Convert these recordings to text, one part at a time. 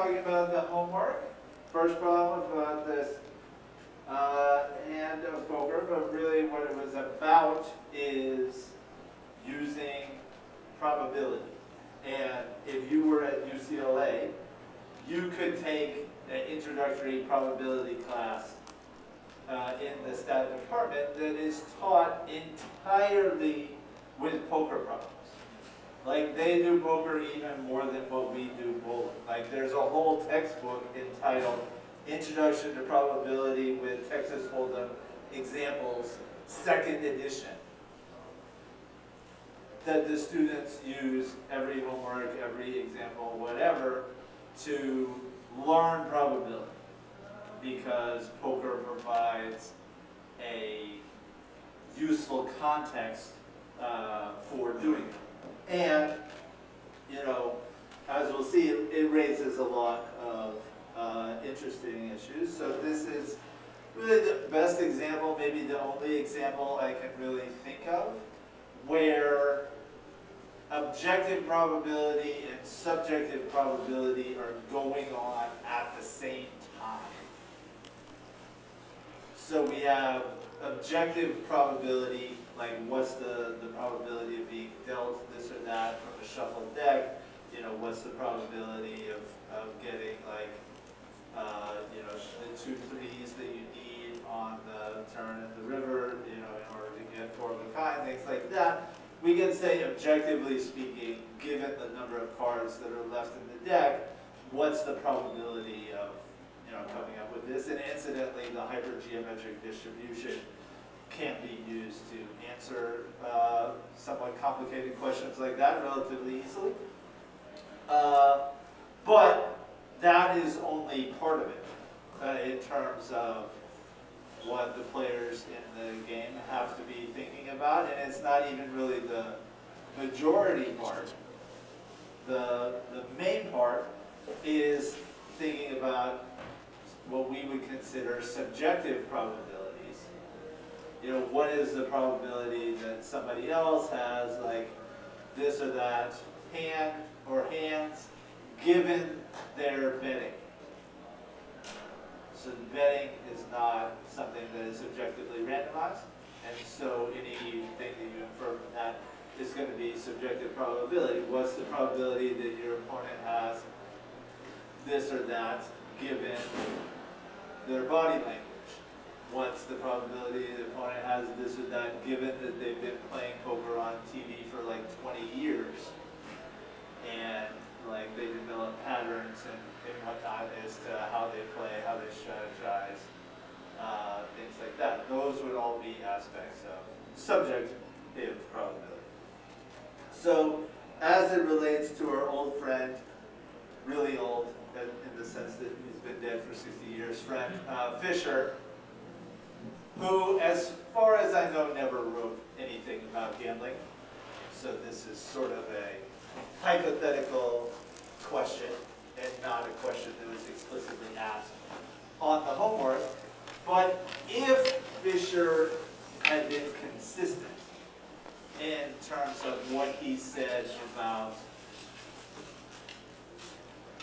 talking about the homework. First problem about this hand of poker, but really what it was about is using probability. And if you were at UCLA, you could take an introductory probability class in the stat department that is taught entirely with poker problems. Like they do poker even more than what we do bowling. Like there's a whole textbook entitled Introduction to Probability with Texas Hold'em Examples, 2nd edition, that the students use every homework, every example, whatever, to learn probability, because poker provides a useful context for doing it. And, you know, as we'll see, it raises a lot of interesting issues. So this is really the best example, maybe the only example I can really think of, where objective probability and subjective probability are going on at the same time. So we have objective probability, like what's the probability of being dealt this or that from a shuffled deck, you know, what's the probability of getting like, you know, the 2 threes that you need on the turn in the river, you know, in order to get 4 of a kind, things like that. We can say, objectively speaking, given the number of cards that are left in the deck, what's the probability of, you know, coming up with this? And incidentally, the hypergeometric distribution can be used to answer somewhat complicated questions like that relatively easily. But that is only part of it in terms of what the players in the game have to be thinking about, and it's not even really the majority part. The main part is thinking about what we would consider subjective probabilities. You know, what is the probability that somebody else has like this or that hand or hands given their betting? So the betting is not something that is subjectively randomized, and so anything that you infer from that is going to be subjective probability. What's the probability that your opponent has this or that given their body language? What's the probability the opponent has this or that given that they've been playing poker on TV for like 20 years and like they develop patterns and whatnot as to how they play, how they strategize, things like that. Those would all be aspects of subjective probability. So as it relates to our old friend, really old in the sense that he's been dead for 60 years, friend Fisher, who, as far as I know, never wrote anything about gambling. So this is sort of a hypothetical question and not a question that was explicitly asked on the homework. But if Fisher had been consistent in terms of what he said about,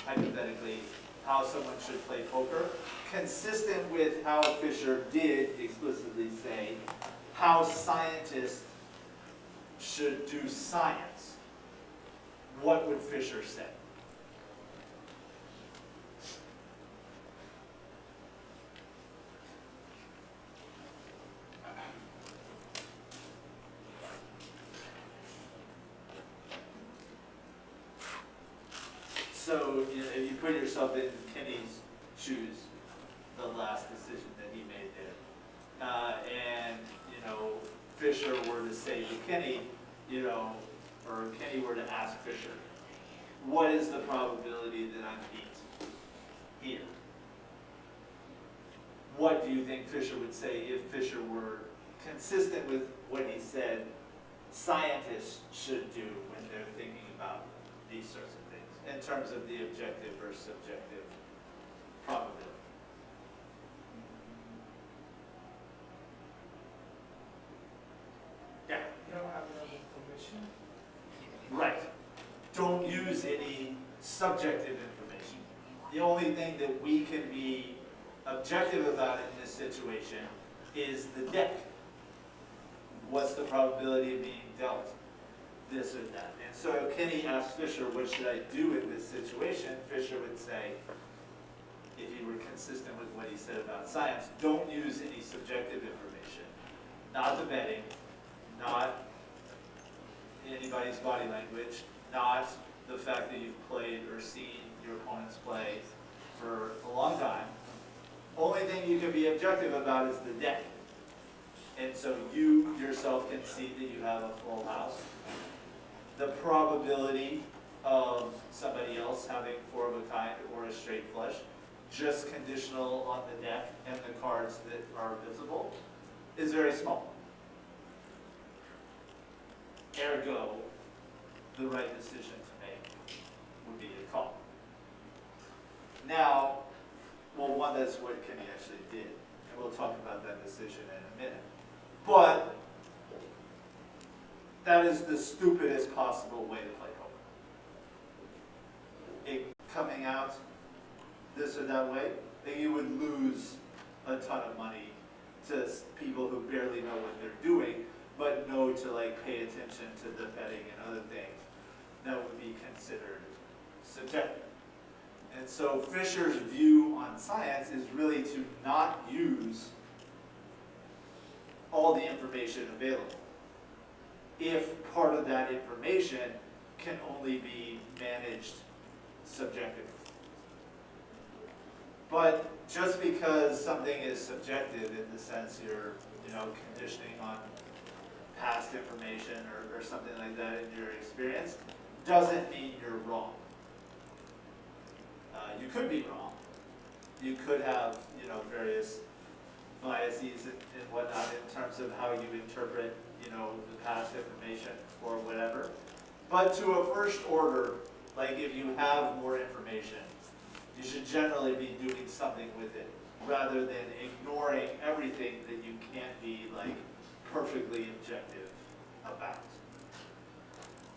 hypothetically, how someone should play poker, consistent with how Fisher did explicitly say how scientists should do science, what would Fisher say? So, you know, if you put yourself in Kenny's shoes, the last decision that he made there, and, you know, Fisher were to say to Kenny, you know, or Kenny were to ask Fisher, what is the probability that I'm beat here? What do you think Fisher would say if Fisher were consistent with what he said scientists should do when they're thinking about these sorts of things in terms of the objective versus subjective probability? Yeah. You don't have enough information. Right. Don't use any subjective information. The only thing that we can be objective about in this situation is the deck. What's the probability of being dealt this or that? And so Kenny asked Fisher, what should I do in this situation? Fisher would say, if he were consistent with what he said about science, don't use any subjective information. Not the betting, not anybody's body language, not the fact that you've played or seen your opponents play for a long time. Only thing you can be objective about is the deck. And so you yourself can see that you have a full house. The probability of somebody else having four of a kind or a straight flush, just conditional on the deck and the cards that are visible, is very small. Ergo, the right decision to make would be to call. Now, well, one, that's what Kenny actually did, and we'll talk about that decision in a minute. But that is the stupidest possible way to play poker. It coming out this or that way, then you would lose a ton of money to people who barely know what they're doing, but know to like pay attention to the betting and other things that would be considered subjective. And so Fisher's view on science is really to not use all the information available, if part of that information can only be managed subjectively. But just because something is subjective in the sense you're, conditioning on past information or something like that in your experience, doesn't mean you're wrong. You could be wrong. You could have, various biases and whatnot in terms of how you interpret, the past information or whatever. But to a first order, like if you have more information, you should generally be doing something with it, rather than ignoring everything that you can't be like perfectly objective about.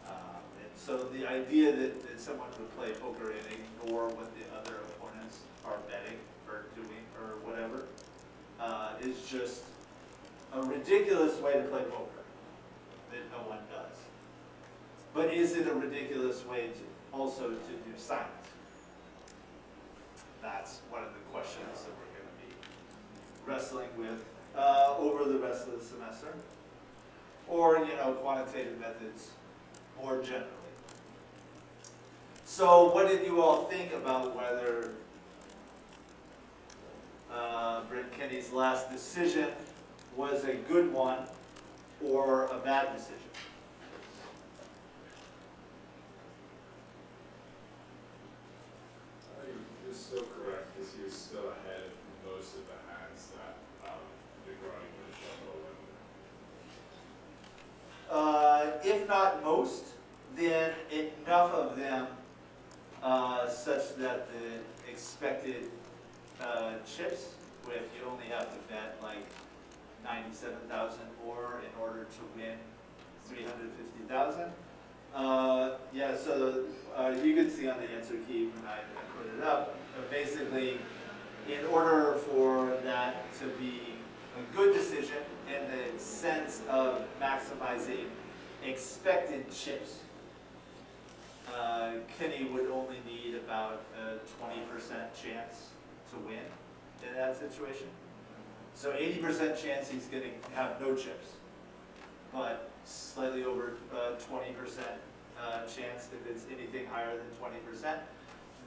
And so the idea that someone would play poker and ignore what the other opponents are betting or doing or whatever is just a ridiculous way to play poker that no one does. But is it a ridiculous way to also to do science? That's one of the questions that we're going to be wrestling with over the rest of the semester. Or, quantitative methods more generally. So what did you all think about whether Brent Kenny's last decision was a good one or a bad decision? You're still correct, because he was still ahead of most of the hands that Negroni would have shuffled. If not most, then enough of them such that the expected chips, if you only have to bet like 97,000 more in order to win 350,000. Yeah, so you can see on the answer key when I put it up, basically, in order for that to be a good decision in the sense of maximizing expected chips, Kenny would only need about a 20% chance to win in that situation. So 80% chance he's going to have no chips, but slightly over 20% chance if it's anything higher than 20%,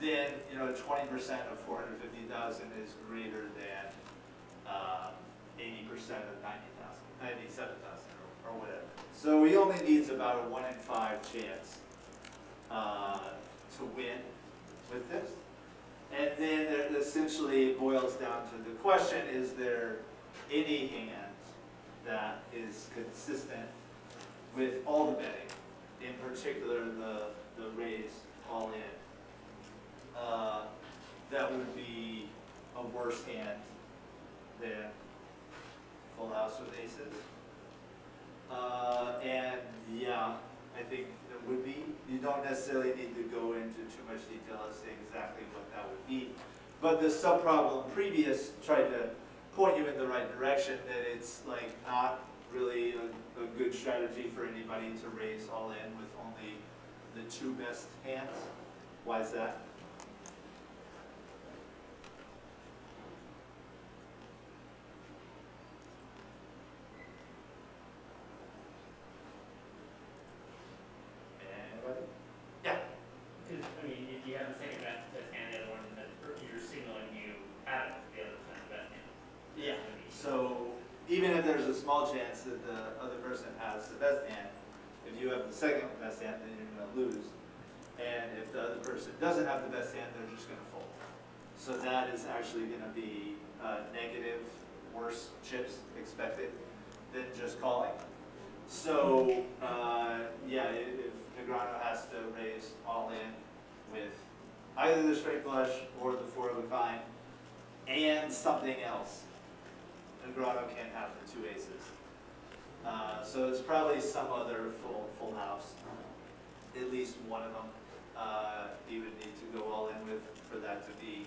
then 20% of 450,000 is greater than 80% of 97,000 or whatever. So he only needs about a 1 in 5 chance to win with this. And then there, essentially it boils down to the question, is there any hand that is consistent with all the betting, in particular the raise all in, that would be a worse hand than full house with aces? And yeah, I think there would be. You don't necessarily need to go into too much detail as to exactly what that would be. But the subproblem previous tried to point you in the right direction, that it's like not really a good strategy for anybody to raise all in with only the two best hands. Why is that? Anybody? Yeah. Because, I mean, if you have the second best hand, the other one, you're signaling you have the other best hand. Yeah. So even if there's a small chance that the other person has the best hand, if you have the second best hand, then you're going to lose. And if the other person doesn't have the best hand, they're just going to fold. So that is actually going to be negative, worse chips expected than just calling. So yeah, if Negreanu has to raise all in with either the straight flush or the four of a kind and something else, Negreanu can't have the two aces. So it's probably some other full house, at least one of them he would need to go all in with for that to be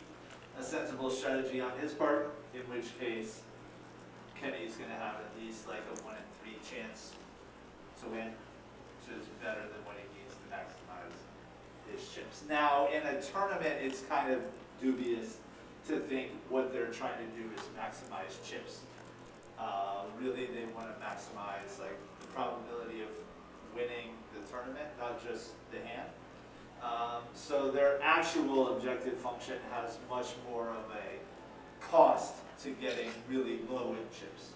a sensible strategy on his part, in which case Kenny's going to have at least like a 1 in 3 chance to win, which is better than what he needs to maximize his chips. Now, in a tournament, it's kind of dubious to think what they're trying to do is maximize chips. Really, they want to maximize like the probability of winning the tournament, not just the hand. So their actual objective function has much more of a cost to getting really low in chips,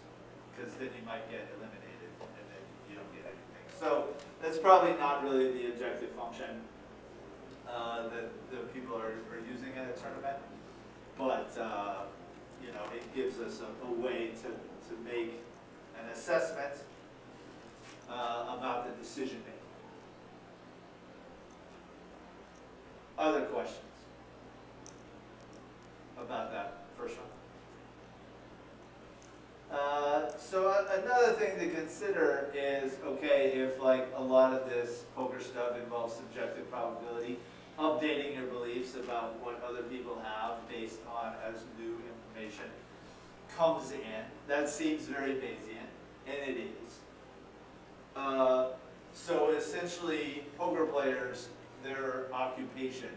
because then you might get eliminated and then you don't get anything. So that's probably not really the objective function that the people are using in a tournament, but you know, it gives us a way to make an assessment about the decision making. Other questions about that first one? So another thing to consider is, okay, if like a lot of this poker stuff involves subjective probability, updating your beliefs about what other people have based on as new information comes in, that seems very Bayesian, and it is. So essentially, poker players, their occupation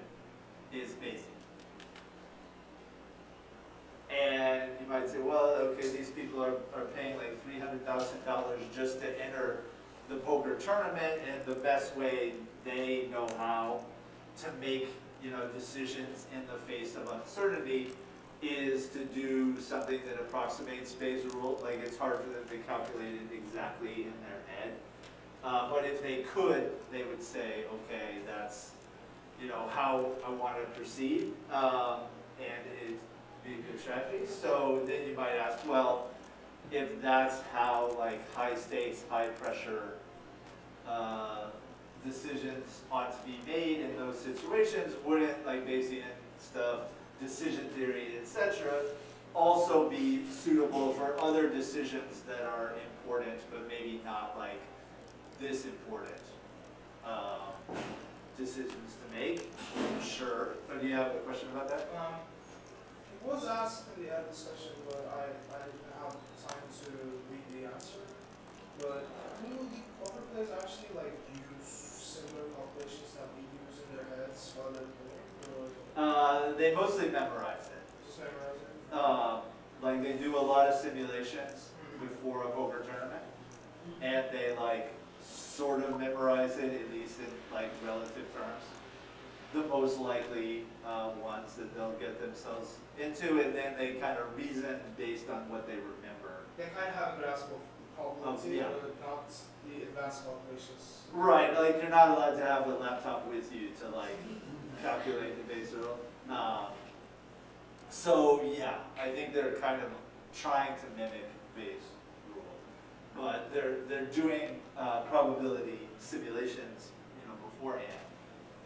is Bayesian. And you might say, well, okay, these people are paying like $300,000 just to enter the poker tournament, and the best way they know how to make, you know, decisions in the face of uncertainty is to do something that approximates Bayes' rule. Like, it's hard for them to calculate it exactly in their head. But if they could, they would say, okay, that's, you know, how I want to proceed, and it'd be a good strategy. So then you might ask, well, if that's how like high stakes, high pressure decisions ought to be made in those situations, wouldn't like Bayesian stuff, decision theory, etc., also be suitable for other decisions that are important, but maybe not like this important decisions to make? Sure. But do you have a question about that? It was asked in the ad discussion, but I didn't have time to read the answer. But do the poker players actually like use similar calculations that we use in their heads while they're playing? Or They mostly memorize it. just memorize it? Like they do a lot of simulations before a poker tournament, and they like sort of memorize it, at least in like relative terms. The most likely ones that they'll get themselves into, and then they kind of reason based on what they remember. They kind of have a grasp of probability, yeah. but not the advanced calculations. Right, like you're not allowed to have a laptop with you to like calculate the base rule. So yeah, I think they're kind of trying to mimic Bayes' rule, but they're doing probability simulations, you know, beforehand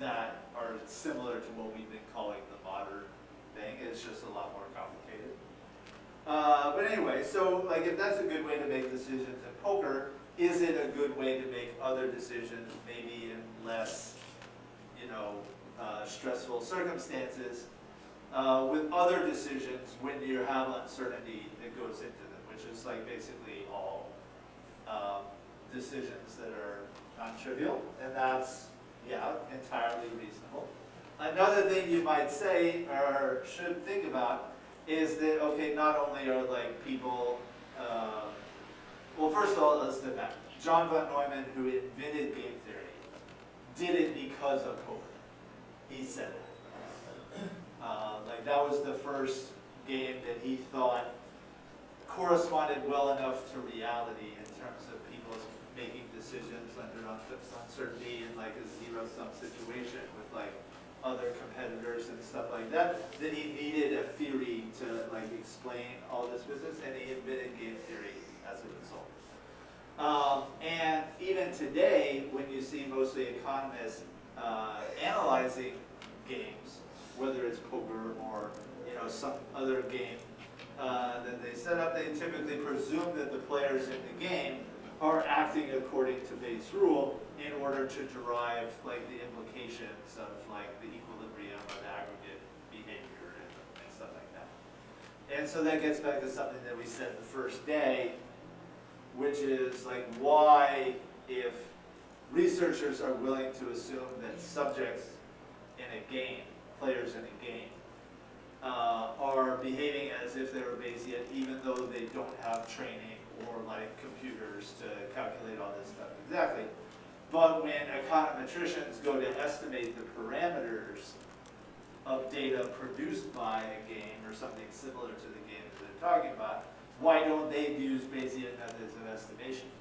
that are similar to what we've been calling the modern thing. It's just a lot more complicated. But anyway, so like if that's a good way to make decisions in poker, is it a good way to make other decisions, maybe in less stressful circumstances, with other decisions when you have uncertainty that goes into them, which is like basically all decisions that are non-trivial, and that's, yeah, entirely reasonable. Another thing you might say or should think about is that, okay, not only are like people, well, first of all, let's step back. John von Neumann, who invented game theory, did it because of poker. He said it. Like that was the first game that he thought corresponded well enough to reality in terms of people making decisions under uncertainty in like a zero-sum situation with like other competitors and stuff like that, that he needed a theory to like explain all this business, and he invented game theory as a result. And even today, when you see mostly economists analyzing games, whether it's poker or some other game that they set up, they typically presume that the players in the game are acting according to base rule in order to derive like the implications of like the equilibrium of aggregate behavior and stuff like that. And so that gets back to something that we said the first day, which is like why, if researchers are willing to assume that subjects in a game, players in a game, are behaving as if they were Bayesian, even though they don't have training or like computers to calculate all this stuff exactly. But when econometricians go to estimate the parameters of data produced by a game or something similar to the game that they're talking about, why don't they use Bayesian methods of estimation?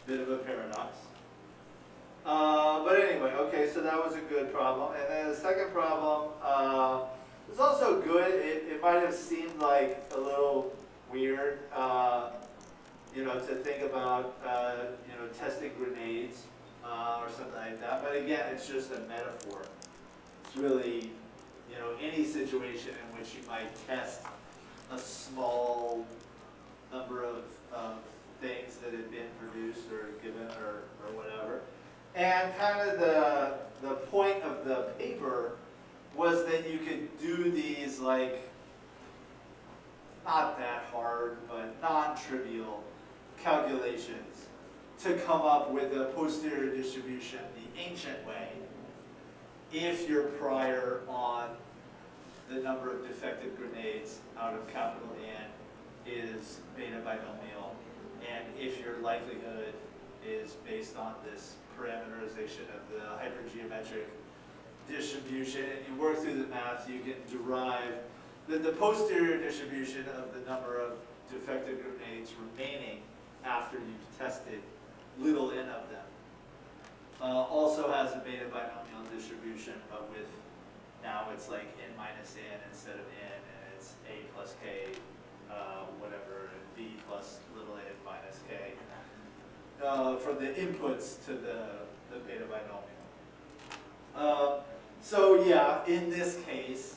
Bit of a paradox. But anyway, okay, so that was a good problem. And then the second problem was also good. It might have seemed like a little weird, to think about, testing grenades or something like that. But again, it's just a metaphor. It's really, any situation in which you might test a small number of things that have been produced or given or whatever. And kind of the point of the paper was that you could do these like, not that hard, but non-trivial calculations to come up with a posterior distribution the ancient way if your prior on the number of defective grenades out of capital N is beta binomial, and if your likelihood is based on this parameterization of the hypergeometric distribution, and you work through the math, you can derive that the posterior distribution of the number of defective grenades remaining after you've tested little n of them also has a beta binomial distribution, but with now it's like n minus n instead of n, and it's a plus k, whatever, and b plus little n minus k. For the inputs to the beta binomial. So yeah, in this case,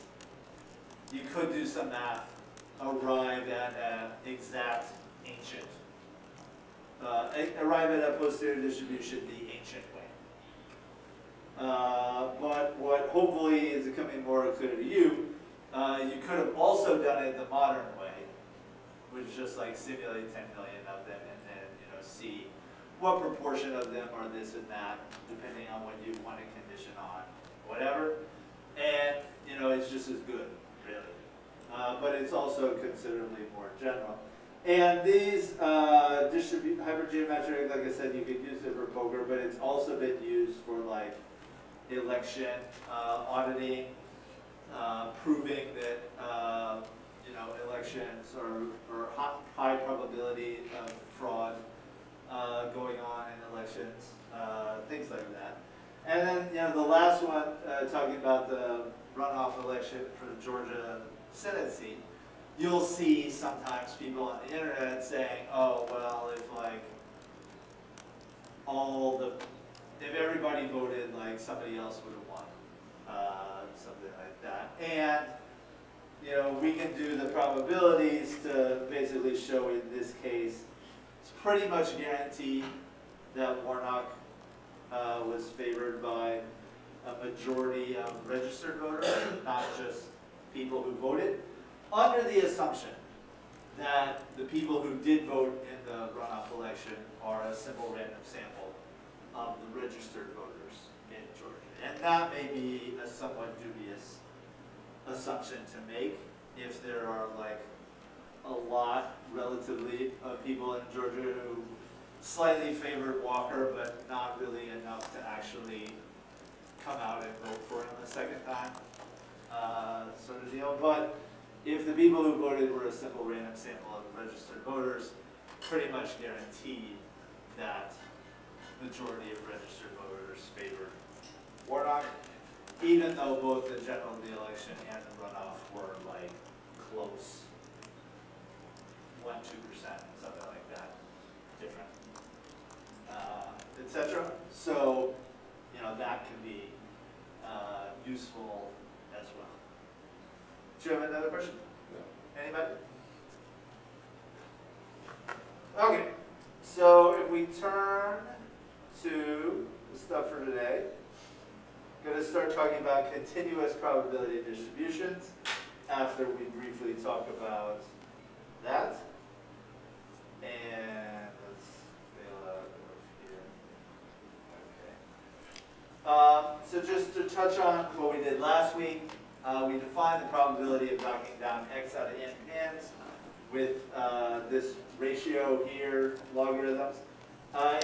you could do some math, arrive at an exact ancient, arrive at a posterior distribution the ancient way. But what hopefully is becoming more clear to you, you could have also done it the modern way, which is just like simulate 10 million of them and then see what proportion of them are this and that, depending on what you want to condition on, whatever. And it's just as good, really. But it's also considerably more general. And these hypergeometric, like I said, you could use it for poker, but it's also been used for like election auditing, proving that elections are high probability of fraud going on in elections, things like that. And then the last one, talking about the runoff election for the Georgia Senate seat, you'll see sometimes people on the internet saying, oh, well, if everybody voted, like somebody else would have won, something like that. And, we can do the probabilities to basically show in this case, it's pretty much guaranteed that Warnock was favored by a majority of registered voters, not just people who voted, under the assumption that the people who did vote in the runoff election are a simple random sample of the registered voters in Georgia. And that may be a somewhat dubious assumption to make if there are like a lot relatively of people in Georgia who slightly favored Walker, but not really enough to actually come out and vote for him a second time, sort of deal. But if the people who voted were a simple random sample of registered voters, pretty much guaranteed that majority of registered voters favored Warnock, even though both the general election and the runoff were like close, 1-2%, something like that, different, etc. So, you know, that can be useful as well. Do you have another question? No. Anybody? Okay, so if we turn to the stuff for today, I'm going to start talking about continuous probability distributions after we briefly talk about that. And let's bail out of here. Okay. So just to touch on what we did last week, we defined the probability of knocking down x out of n hands with this ratio here, logarithms,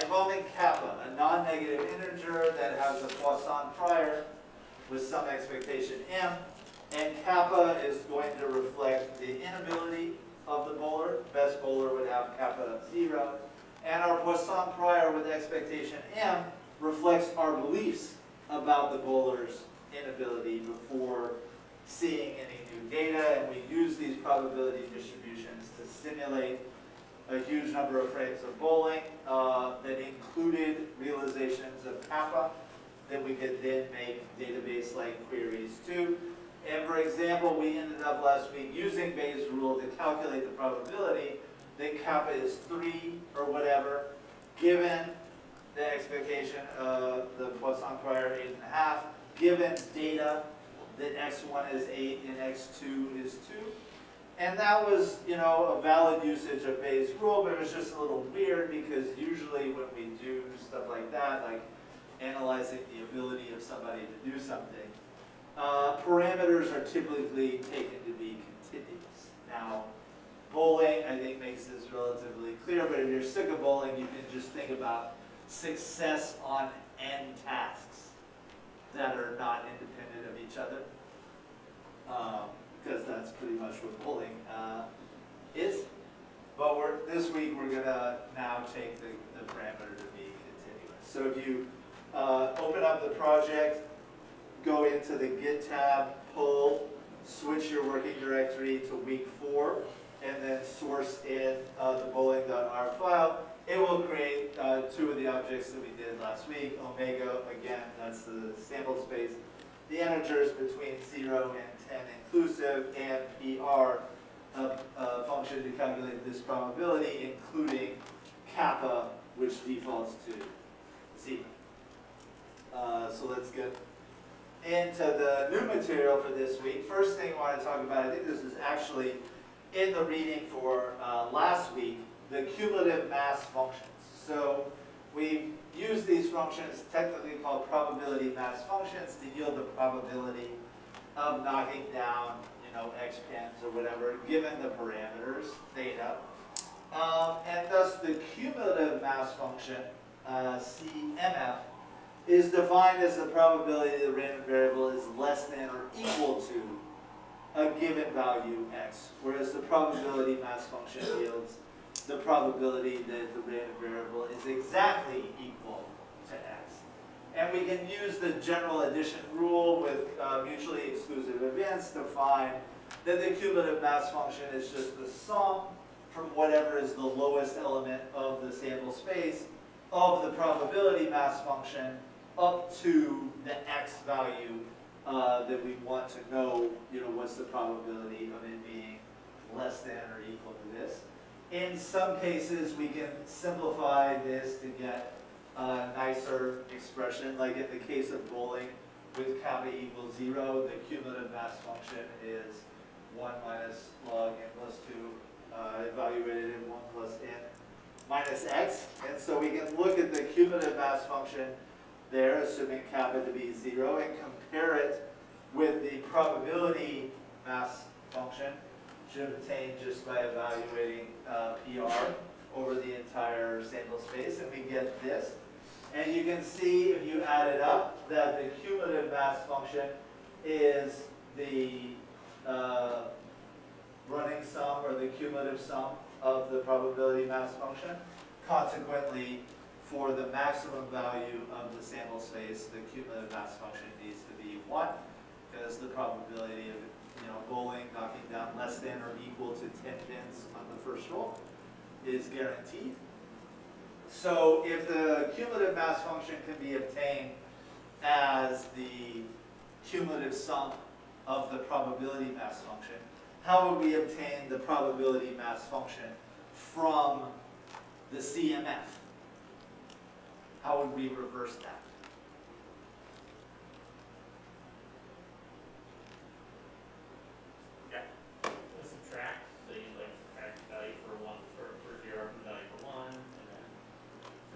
involving kappa, a non-negative integer that has a Poisson prior with some expectation m, and kappa is going to reflect the inability of the bowler. Best bowler would have kappa of 0, and our Poisson prior with expectation m reflects our beliefs about the bowler's inability before seeing any new data, and we use these probability distributions to simulate a huge number of frames of bowling that included realizations of kappa that we could then make database-like queries to. And for example, we ended up last week using Bayes' rule to calculate the probability that kappa is 3 or whatever, given the expectation of the Poisson prior 8.5, given data that x1 is 8 and x2 is 2. And that was, you know, a valid usage of Bayes' rule, but it was just a little weird because usually when we do stuff like that, like analyzing the ability of somebody to do something, parameters are typically taken to be continuous. Now, bowling, I think, makes this relatively clear, but if you're sick of bowling, you can just think about success on n tasks that are not independent of each other, because that's pretty much what bowling is. But this week we're going to now take the parameter to be continuous. So if you open up the project, go into the Git tab, pull, switch your working directory to week 4, and then source in the bowling.r file, it will create 2 of the objects that we did last week. Omega, again, that's the sample space. The integers between 0 and 10 inclusive, and PR, a function to calculate this probability, including kappa, which defaults to 0. So let's get into the new material for this week. First thing I want to talk about, I think this is actually in the reading for last week, the cumulative mass functions. So we use these functions, technically called probability mass functions, to yield the probability of knocking down, you know, x pens or whatever, given the parameters, theta. And thus the cumulative mass function, CMF, is defined as the probability that the random variable is less than or equal to a given value x, whereas the probability mass function yields the probability that the random variable is exactly equal to x. And we can use the general addition rule with mutually exclusive events to find that the cumulative mass function is just the sum from whatever is the lowest element of the sample space of the probability mass function up to the x value that we want to know, you know, what's the probability of it being less than or equal to this. In some cases, we can simplify this to get a nice nicer expression, like in the case of bowling, with kappa equals 0, the cumulative mass function is 1 minus log n plus 2, evaluated in 1 plus n minus x. And so we can look at the cumulative mass function there, assuming kappa to be 0, and compare it with the probability mass function, which you obtain just by evaluating PR over the entire sample space, and we get this. And you can see, if you add it up, that the cumulative mass function is the running sum, or the cumulative sum of the probability mass function. Consequently, for the maximum value of the sample space, the cumulative mass function needs to be 1, because the probability of bowling knocking down less than or equal to 10 pins on the first roll is guaranteed. So if the cumulative mass function can be obtained as the cumulative sum of the probability mass function, how would we obtain the probability mass function from the CMF? How would we reverse that? We'll subtract, so you like subtract value for 0 from value for 1, and then.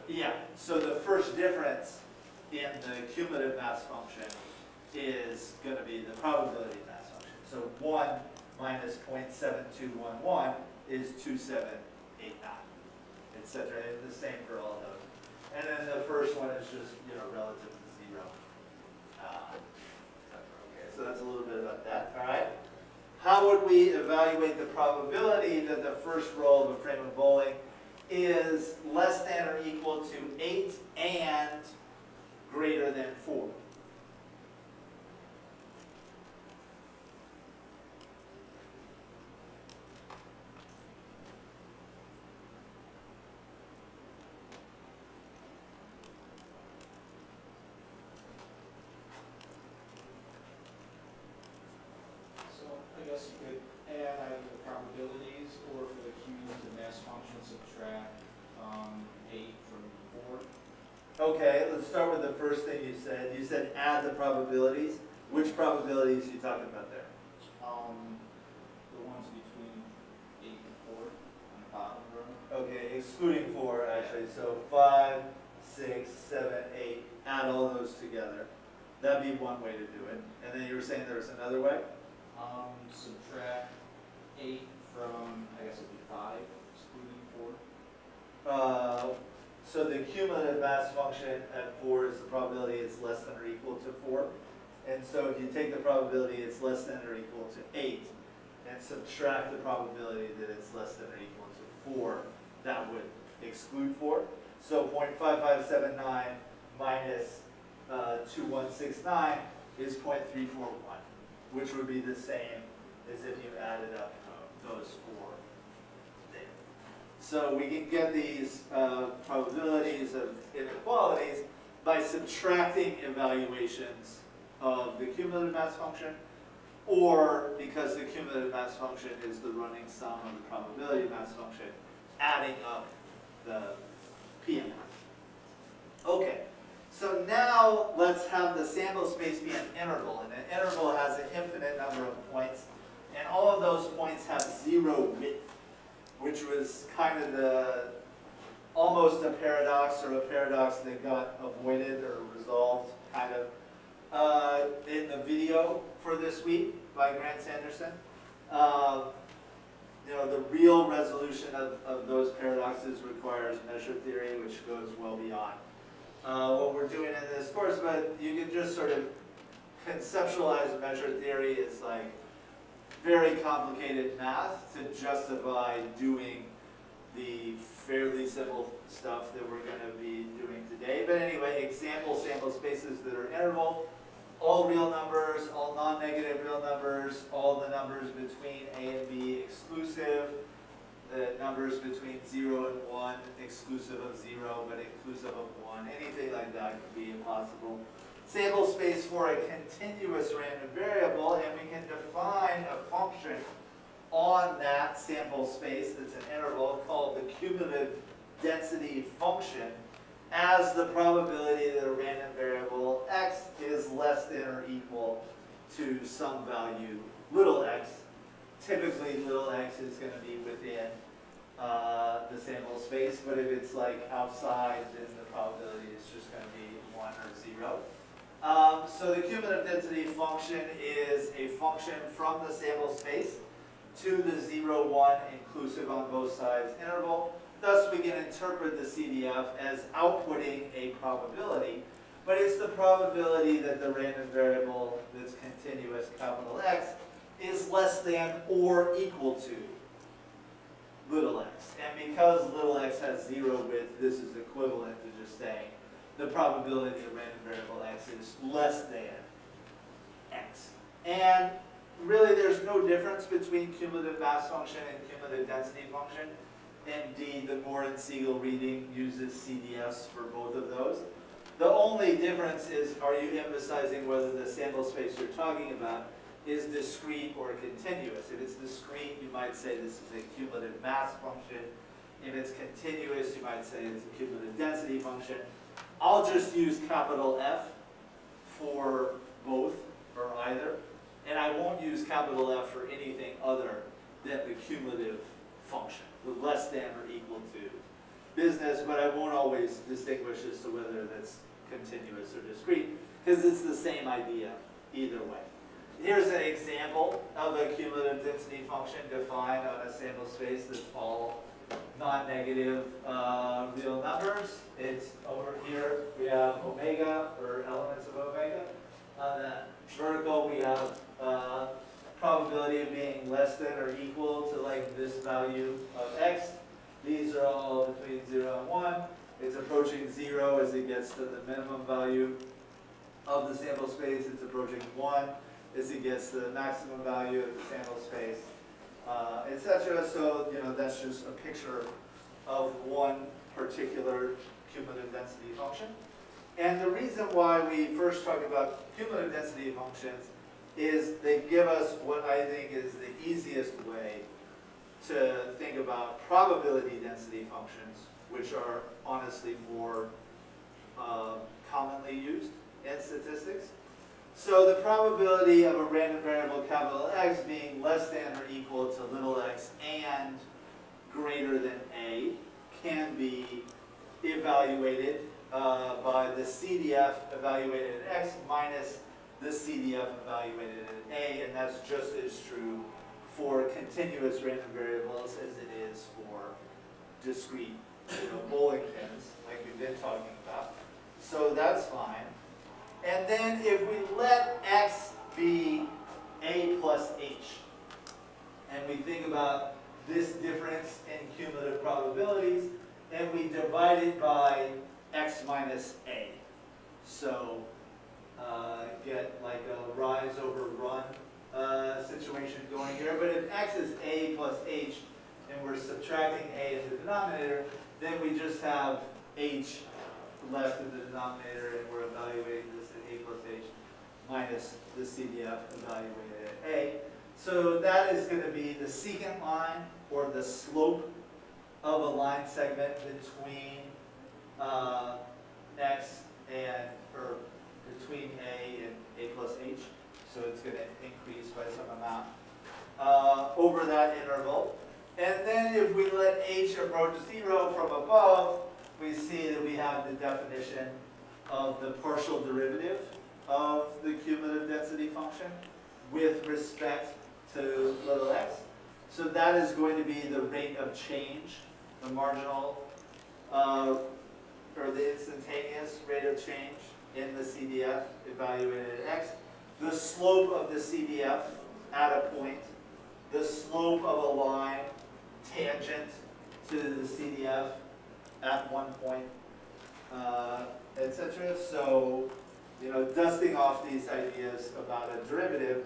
Yeah, so the first difference in the cumulative mass function is going to be the probability mass function. So 1 minus 0.7211 is 2789, etc. And the same for all those. And then the first one is just relative to 0. Okay, so that's a little bit about that. All right. How would we evaluate the probability that the first roll of a frame of bowling is less than or equal to 8 and greater than 4? So I guess you could add either the probabilities, or for the cumulative mass function, subtract 8 from 4. Okay, let's start with the first thing you said. You said add the probabilities. Which probabilities are you talking about there? The ones between 8 and 4 on the bottom row. Okay, excluding 4 actually. So 5, 6, 7, 8. Add all those together. That'd be one way to do it. And then you were saying there was another way? Subtract 8 from, I guess it'd be 5, excluding 4. So the cumulative mass function at 4 is the probability it's less than or equal to 4. And so if you take the probability it's less than or equal to 8 and subtract the probability that it's less than or equal to 4, that would exclude 4. So 0.5579 minus 2169 is 0.341, which would be the same as if you added up those 4 there. So we can get these probabilities of inequalities by subtracting evaluations of the cumulative mass function, or because the cumulative mass function is the running sum of the probability mass function, adding up the PMF. Okay, so now let's have the sample space be an interval, and an interval has an infinite number of points, and all of those points have 0 width, which was kind of almost a paradox, or a paradox that got avoided or resolved kind of in the video for this week by Grant Sanderson. The real resolution of those paradoxes requires measure theory, which goes well beyond what we're doing in this course, but you can just sort of conceptualize measure theory as like very complicated math to justify doing the fairly simple stuff that we're going to be doing today. But anyway, example sample spaces that are interval, all real numbers, all non-negative real numbers, all the numbers between A and B exclusive, the numbers between 0 and 1 exclusive of 0 but inclusive of 1, anything like that could be impossible. Sample space for a continuous random variable, and we can define a function on that sample space that's an interval called the cumulative density function as the probability that a random variable x is less than or equal to some value little x. Typically, little x is going to be within the sample space, but if it's like outside, then the probability is just going to be 1 or 0. So the cumulative density function is a function from the sample space to the 0, 1 inclusive on both sides interval. Thus, we can interpret the CDF as outputting a probability, but it's the probability that the random variable that's continuous, capital X, is less than or equal to little x. And because little x has 0 width, this is equivalent to just saying the probability of random variable x is less than x. And really there's no difference between cumulative mass function and cumulative density function. Indeed, the Moore and Siegel reading uses CDFs for both of those. The only difference is, are you emphasizing whether the sample space you're talking about is discrete or continuous? If it's discrete, you might say this is a cumulative mass function. If it's continuous, you might say it's a cumulative density function. I'll just use capital F for both or either, and I won't use capital F for anything other than the cumulative function, the less than or equal to business, but I won't always distinguish as to whether that's continuous or discrete, because it's the same idea either way. Here's an example of a cumulative density function defined on a sample space that's all non-negative real numbers. It's over here, we have omega, or elements of omega. On the vertical, we have probability of being less than or equal to like this value of x. These are all between 0 and 1. It's approaching 0 as it gets to the minimum value of the sample space. It's approaching 1 as it gets to the maximum value of the sample space, etc. So, that's just a picture of one particular cumulative density function. And the reason why we first talk about cumulative density functions is they give us what I think is the easiest way to think about probability density functions, which are honestly more commonly used in statistics. So the probability of a random variable capital X being less than or equal to little x and greater than a can be evaluated by the CDF evaluated at x minus the CDF evaluated at a, and that's just as true for continuous random variables as it is for discrete bowling pins, like we've been talking about. So that's fine. And then if we let x be a plus h, and we think about this difference in cumulative probabilities, and we divide it by x minus a. So get like a rise over run situation going here. But if x is a plus h, and we're subtracting a in the denominator, then we just have h left in the denominator, and we're evaluating this at a plus h minus the CDF evaluated at a. So that is going to be the secant line, or the slope of a line segment between x and, or between a and a plus h. So it's going to increase by some amount over that interval. And then if we let h approach 0 from above, we see that we have the definition of the partial derivative of the cumulative density function with respect to little x. So that is going to be the rate of change, the marginal, or the instantaneous rate of change in the CDF evaluated at x. The slope of the CDF at a point, the slope of a line tangent to the CDF at one point, etc. So, dusting off these ideas about a derivative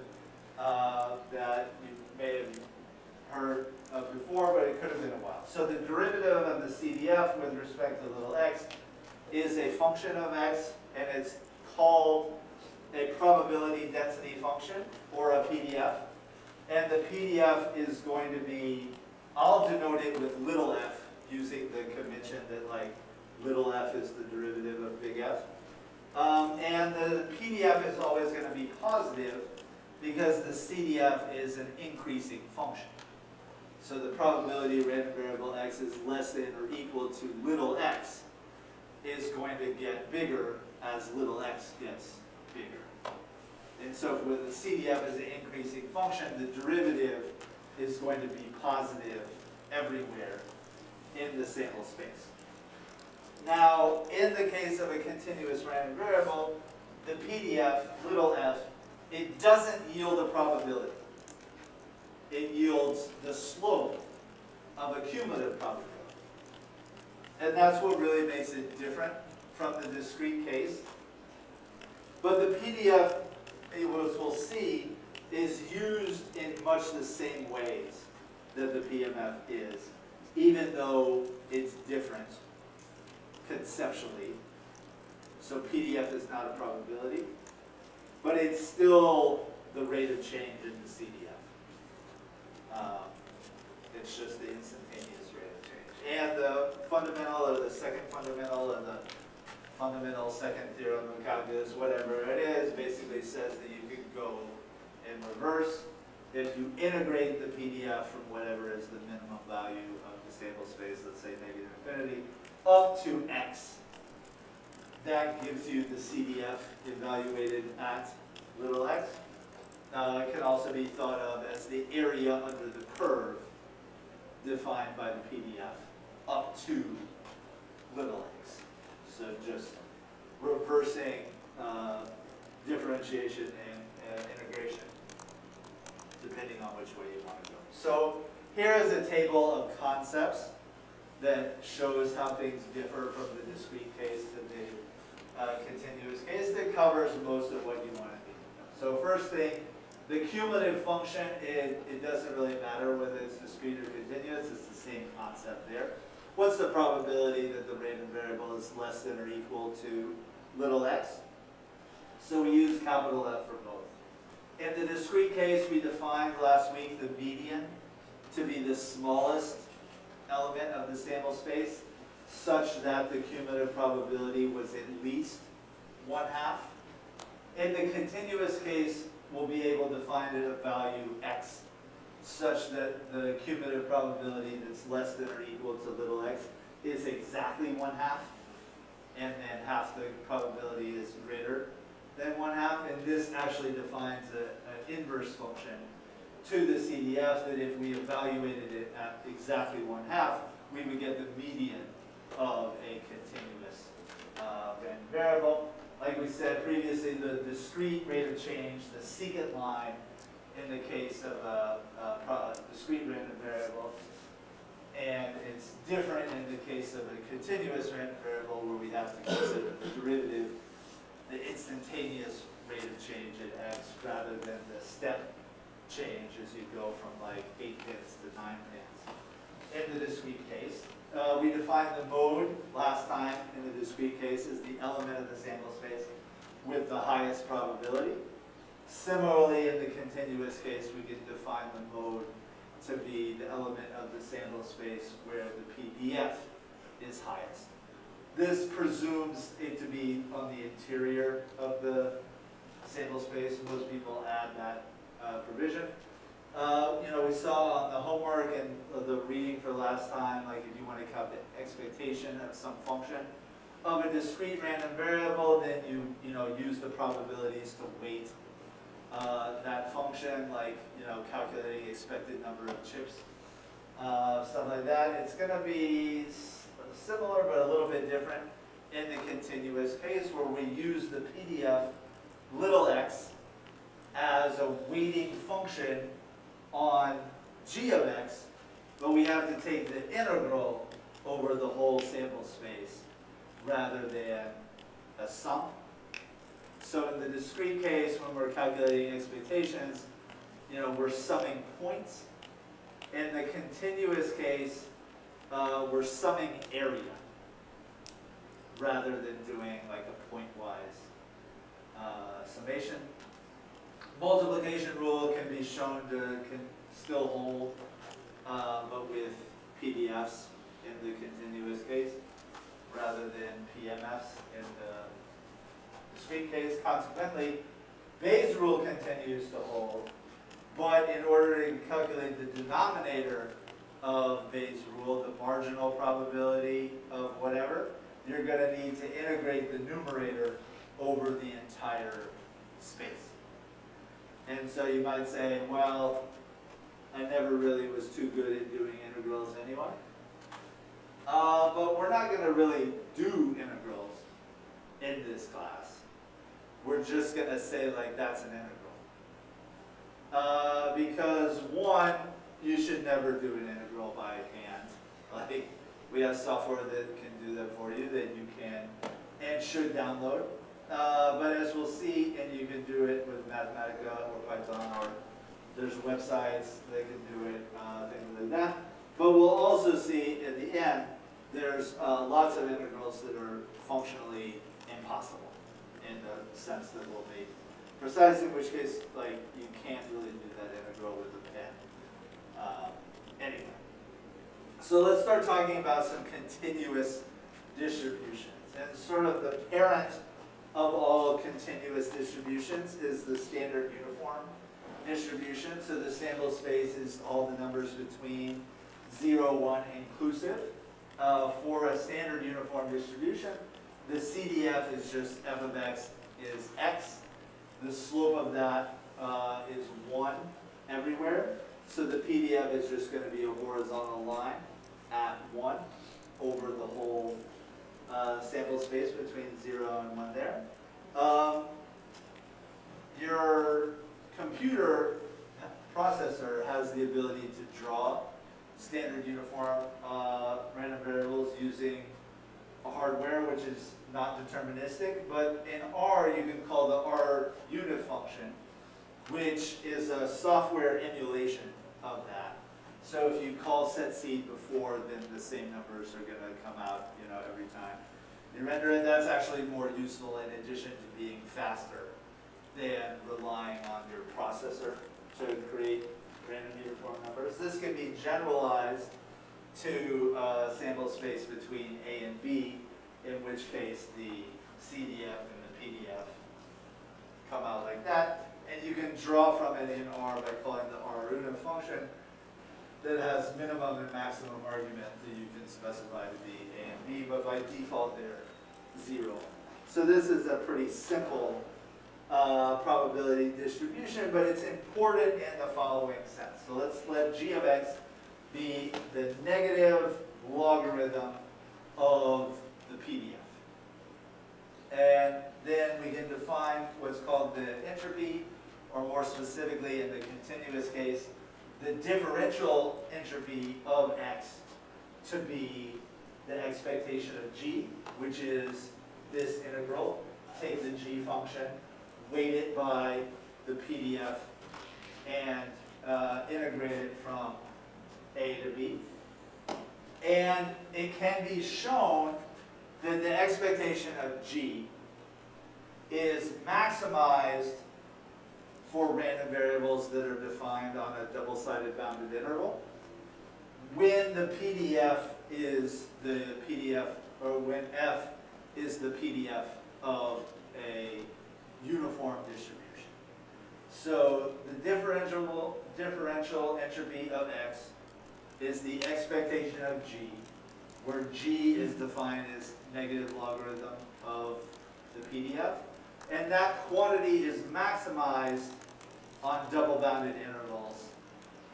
that you may have heard of before, but it could have been a while. So the derivative of the CDF with respect to little x is a function of x, and it's called a probability density function, or a PDF. And the PDF is going to be, I'll denote it with little f, using the convention that little f is the derivative of big F. And the PDF is always going to be positive because the CDF is an increasing function. So the probability random variable x is less than or equal to little x is going to get bigger as little x gets bigger. And so with the CDF as an increasing function, the derivative is going to be positive everywhere in the sample space. Now, in the case of a continuous random variable, the PDF, little f, it doesn't yield a probability. It yields the slope of a cumulative probability. And that's what really makes it different from the discrete case. But the PDF, as we'll see, is used in much the same ways that the PMF is, even though it's different conceptually. So PDF is not a probability, but it's still the rate of change in the CDF. It's just the instantaneous rate of change. And the fundamental, or the second fundamental, or the fundamental second theorem of calculus, whatever it is, basically says that you can go in reverse. If you integrate the PDF from whatever is the minimum value of the sample space, let's say negative infinity, up to x, that gives you the CDF evaluated at little x. It can also be thought of as the area under the curve defined by the PDF up to little x. So just reversing differentiation and integration depending on which way you want to go. So here is a table of concepts that shows how things differ from the discrete case to the continuous case that covers most of what you want to do. So first thing, the cumulative function, it doesn't really matter whether it's discrete or continuous, it's the same concept there. What's the probability that the random variable is less than or equal to little x? So we use capital F for both. In the discrete case, we defined last week the median to be the smallest element of the sample space, such that the cumulative probability was at least 1/2. In the continuous case, we'll be able to find a value x, such that the cumulative probability that's less than or equal to little x is exactly 1/2, and then half the probability is greater than 1/2, and this actually defines an inverse function to the CDF that if we evaluated it at exactly 1/2, we would get the median of a continuous random variable. Like we said previously, the discrete rate of change, the secant line in the case of a discrete random variable, and it's different in the case of a continuous random variable where we have to consider the derivative, the instantaneous rate of change it x, rather than the step change as you go from like 8 pins to 9 pins. In the discrete case, we defined the mode last time in the discrete case as the element of the sample space with the highest probability. Similarly, in the continuous case, we can define the mode to be the element of the sample space where the PDF is highest. This presumes it to be on the interior of the sample space. Most people add that provision. We saw on the homework and the reading for last time, like if you want to count the expectation of some function of a discrete random variable, then you use the probabilities to weight that function, like calculating expected number of chips, stuff like that. It's going to be similar but a little bit different in the continuous case where we use the PDF little x as a weighting function on g of x, but we have to take the integral over the whole sample space rather than a sum. So in the discrete case, when we're calculating expectations, we're summing points. In the continuous case, we're summing area rather than doing like a point-wise summation. Multiplication rule can be shown can still hold, but with PDFs in the continuous case rather than PMFs in the discrete case. Consequently, Bayes' rule continues to hold, but in order to calculate the denominator of Bayes' rule, the marginal probability of whatever, you're going to need to integrate the numerator over the entire space. And so you might say, well, I never really was too good at doing integrals anyway. But we're not going to really do integrals in this class. We're just going to say like that's an integral. Because one, you should never do an integral by hand. Like we have software that can do that for you that you can and should download. But as we'll see, and you can do it with Mathematica or Python, or there's websites that can do it, things like that. But we'll also see at the end, there's lots of integrals that are functionally impossible in the sense that we'll be precise, in which case, like, you can't really do that integral with a pen. Anyway, so let's start talking about some continuous distributions. And sort of the parent of all continuous distributions is the standard uniform distribution. So the sample space is all the numbers between 0, 1 inclusive. For a standard uniform distribution, the CDF is just f of x is x. The slope of that is 1 everywhere. So the PDF is just going to be a horizontal line at 1 over the whole sample space between 0 and 1 there. Your computer processor has the ability to draw standard uniform random variables using a hardware which is not deterministic, but in R you can call the R unit function, which is a software emulation of that. So if you call setseed before, then the same numbers are going to come out, every time you render it. That's actually more useful in addition to being faster than relying on your processor to create random uniform numbers. This can be generalized to sample space between A and B, in which case the CDF and the PDF come out like that. And you can draw from it in R by calling the R unit function that has minimum and maximum argument that you can specify to be A and B, but by default they're 0. So this is a pretty simple probability distribution, but it's important in the following sense. So let's let g of x be the negative logarithm of the PDF. And then we can define what's called the entropy, or more specifically in the continuous case, the differential entropy of x to be the expectation of g, which is this integral. Take the g function, weight it by the PDF, and integrate it from A to B. And it can be shown that the expectation of g is maximized for random variables that are defined on a double-sided bounded interval when the PDF is the PDF, or when f is the PDF of a uniform distribution. So the differential entropy of x is the expectation of g, where g is defined as negative logarithm of the PDF. And that quantity is maximized on double bounded intervals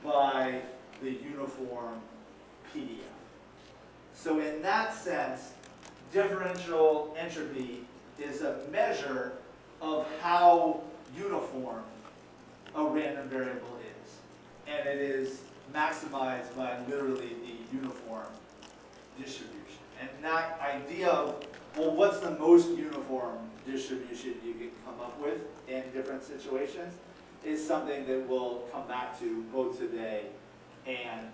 by the uniform PDF. So in that sense, differential entropy is a measure of how uniform a random variable is. And it is maximized by literally the uniform distribution. And that idea of, well, what's the most uniform distribution you can come up with in different situations is something that we'll come back to both today and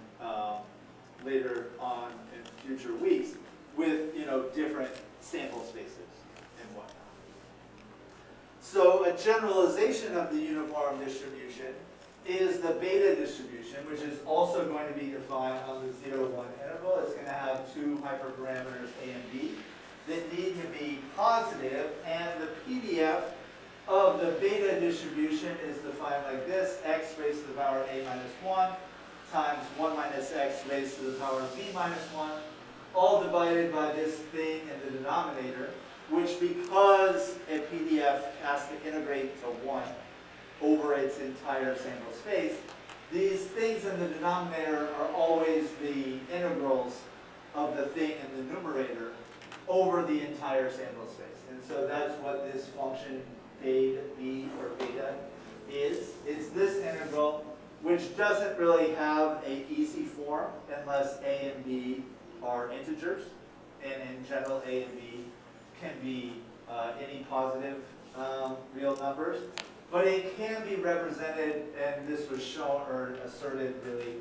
later on in future weeks with different sample spaces and whatnot. So a generalization of the uniform distribution is the beta distribution, which is also going to be defined on the 0, 1 interval. It's going to have two hyperparameters A and B. that need to be positive, and the PDF of the beta distribution is defined like this: x raised to the power a minus 1 times 1 minus x raised to the power b minus 1, all divided by this thing in the denominator, which, because a PDF has to integrate to 1 over its entire sample space, these things in the denominator are always the integrals of the thing in the numerator over the entire sample space. And so that's what this function beta, b or beta is. It's this integral, which doesn't really have a easy form unless a and b are integers. And in general, a and b can be any positive real numbers. But it can be represented, and this was shown or asserted really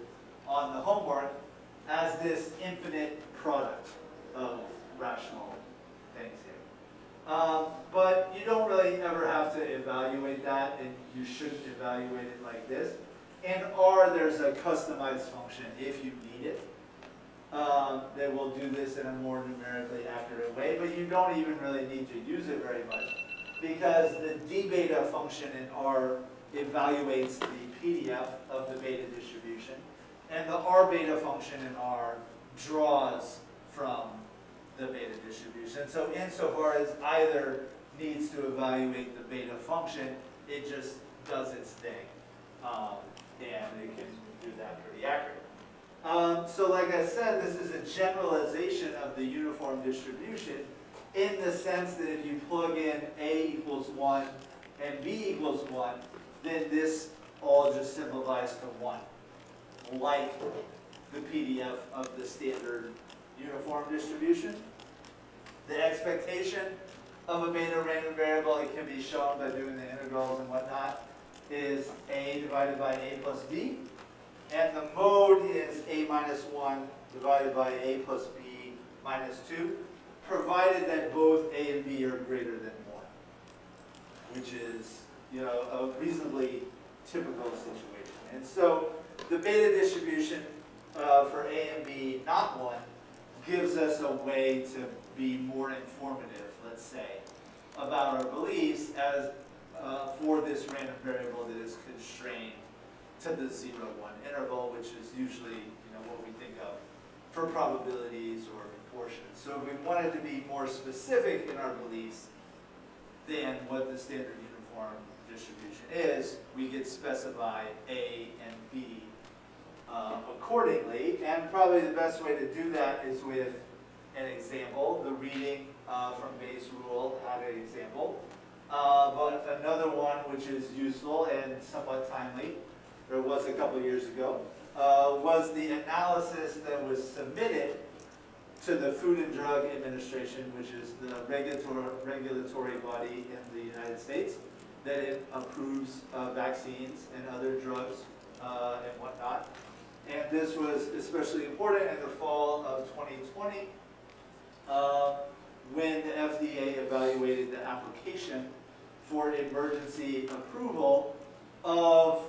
on the homework, as this infinite product of rational things here. But you don't really ever have to evaluate that, and you shouldn't evaluate it like this. In R, there's a customized function if you need it. That will do this in a more numerically accurate way, but you don't even really need to use it very much, because the d beta function in R evaluates the PDF of the beta distribution, and the r beta function in R draws from the beta distribution. So insofar as either needs to evaluate the beta function, it just does its thing, and it can do that pretty accurately. So like I said, this is a generalization of the uniform distribution, in the sense that if you plug in a equals 1 and b equals 1, then this all just simplifies to 1, like the PDF of the standard uniform distribution. The expectation of a beta random variable, it can be shown by doing the integrals and whatnot, is a divided by a plus b, and the mode is a minus 1 divided by a plus b minus 2, provided that both a and b are greater than 1, which is, you know, a reasonably typical situation. And so the beta distribution for a and b not 1 gives us a way to be more informative, let's say, about our beliefs as for this random variable that is constrained to the 0, 1 interval, which is usually, you know, what we think of for probabilities or proportions. So if we wanted to be more specific in our beliefs than what the standard uniform distribution is, we could specify a and b accordingly. And probably the best way to do that is with an example. The reading from Bayes' rule had an example. But another one which is useful and somewhat timely, or was a couple years ago, was the analysis that was submitted to the Food and Drug Administration, which is the regulatory body in the United States that it approves vaccines and other drugs and whatnot. And this was especially important in the fall of 2020 when the FDA evaluated the application for emergency approval of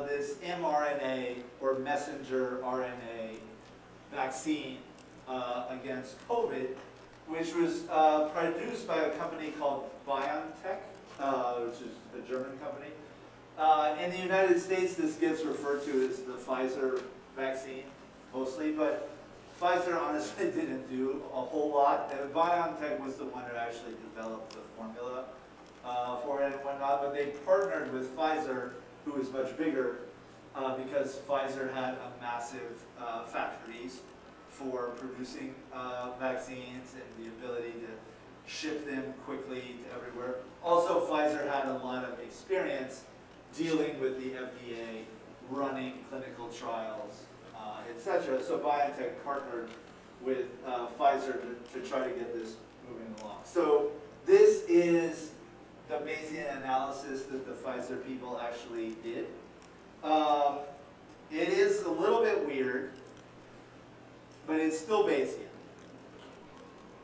this mRNA or messenger RNA vaccine against COVID, which was produced by a company called BioNTech, which is a German company. In the United States, this gets referred to as the Pfizer vaccine, mostly, but Pfizer honestly didn't do a whole lot. BioNTech was the one who actually developed the formula for it and whatnot, but they partnered with Pfizer, who is much bigger, because Pfizer had a massive factories for producing vaccines and the ability to ship them quickly to everywhere. Also, Pfizer had a lot of experience dealing with the FDA, running clinical trials, etc. So BioNTech partnered with Pfizer to try to get this moving along. So this is the Bayesian analysis that the Pfizer people actually did. It is a little bit weird, but it's still Bayesian.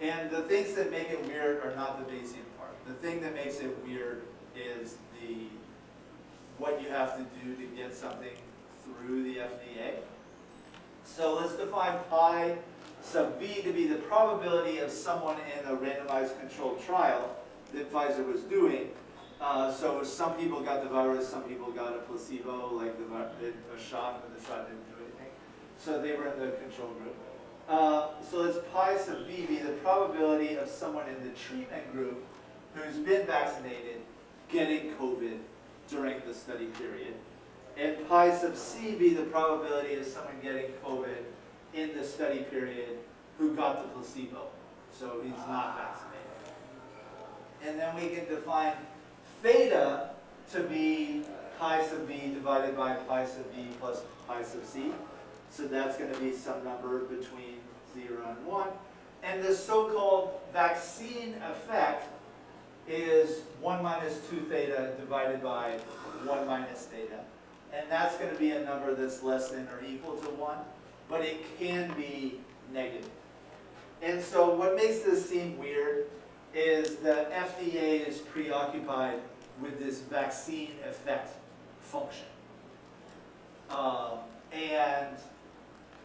And the things that make it weird are not the Bayesian part. The thing that makes it weird is what you have to do to get something through the FDA. So let's define pi sub V to be the probability of someone in a randomized controlled trial that Pfizer was doing. So some people got the virus, some people got a placebo, like a shot, but the shot didn't do anything. So they were in the control group. So let's pi sub V be the probability of someone in the treatment group who's been vaccinated getting COVID during the study period. And pi sub C be the probability of someone getting COVID in the study period who got the placebo. So he's not vaccinated. And then we can define theta to be pi sub V divided by pi sub V plus pi sub C. So that's going to be some number between 0 and 1. And the so-called vaccine effect is 1 minus 2 theta divided by 1 minus theta. And that's going to be a number that's less than or equal to 1, but it can be negative. And so what makes this seem weird is the FDA is preoccupied with this vaccine effect function. And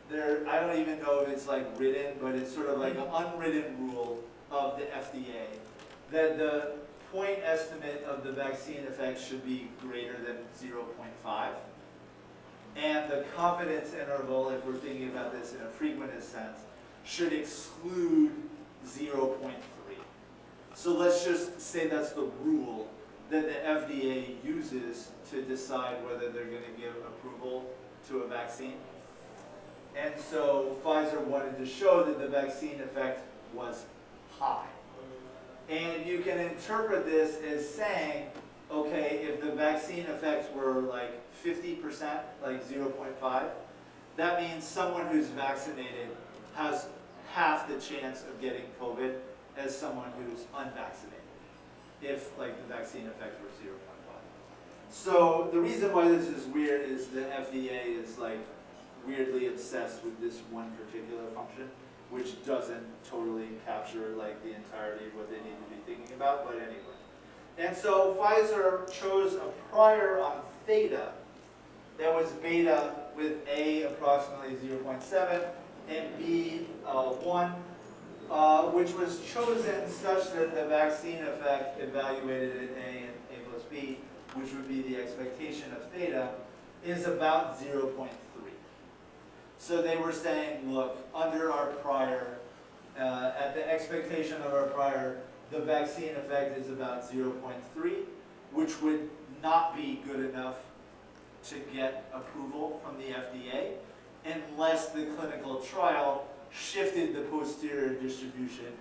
there, I don't even know if it's like written, but it's sort of like an unwritten rule of the FDA that the point estimate of the vaccine effect should be greater than 0.5. And the confidence interval, if we're thinking about this in a frequentist sense, should exclude 0.3. So let's just say that's the rule that the FDA uses to decide whether they're going to give approval to a vaccine. And so Pfizer wanted to show that the vaccine effect was high. And you can interpret this as saying, okay, if the vaccine effects were like 50%, like 0.5, that means someone who's vaccinated has half the chance of getting COVID as someone who's unvaccinated, if like the vaccine effect were 0.5. So the reason why this is weird is the FDA is like weirdly obsessed with this one particular function, which doesn't totally capture like the entirety of what they need to be thinking about, but anyway. And so Pfizer chose a prior on theta that was beta with A approximately 0.7 and B 1, which was chosen such that the vaccine effect evaluated at A and A plus B, which would be the expectation of theta, is about 0.3. So they were saying, look, under our prior, at the expectation of our prior, the vaccine effect is about 0.3, which would not be good enough to get approval from the FDA unless the clinical trial shifted the posterior distribution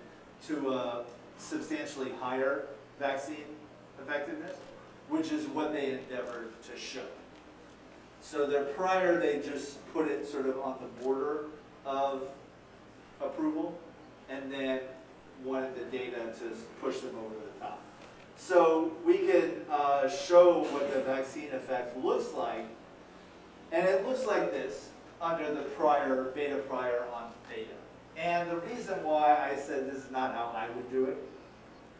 to a substantially higher vaccine effectiveness, which is what they endeavored to show. So their prior, they just put it sort of on the border of approval, and then wanted the data to push them over the top. So we can show what the vaccine effect looks like, and it looks like this under the prior, beta prior on theta. And the reason why I said this is not how I would do it,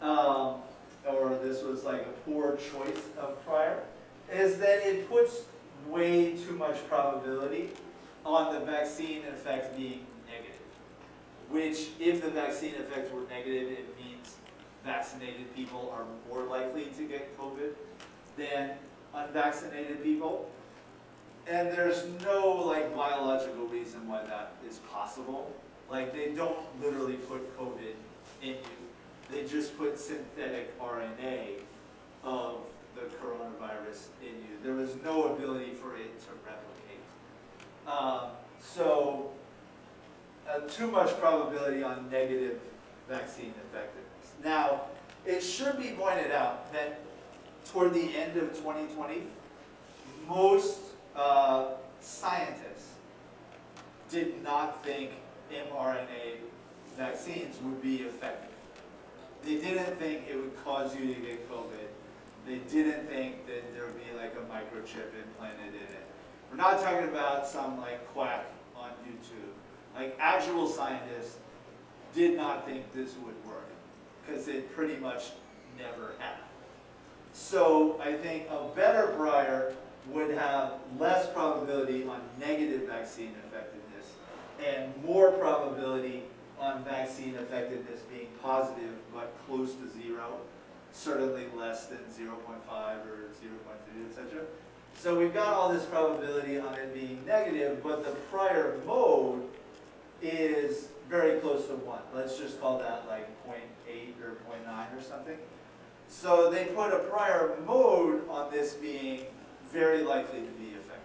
or this was like a poor choice of prior, is that it puts way too much probability on the vaccine effect being negative. Which, if the vaccine effects were negative, it means vaccinated people are more likely to get COVID than unvaccinated people. And there's no like biological reason why that is possible. Like they don't literally put COVID in you. They just put synthetic RNA of the coronavirus in you. There was no ability for it to replicate. So too much probability on negative vaccine effectiveness. Now, it should be pointed out that toward the end of 2020, most scientists did not think mRNA vaccines would be effective. They didn't think it would cause you to get COVID. They didn't think that there would be like a microchip implanted in it. We're not talking about some like quack on YouTube. Like actual scientists did not think this would work because it pretty much never happened. So I think a better prior would have less probability on negative vaccine effectiveness and more probability on vaccine effectiveness being positive but close to 0, certainly less than 0.5 or 0.3, etc. So we've got all this probability on it being negative, but the prior mode is very close to 1. Let's just call that like 0.8 or 0.9 or something. So they put a prior mode on this being very likely to be effective.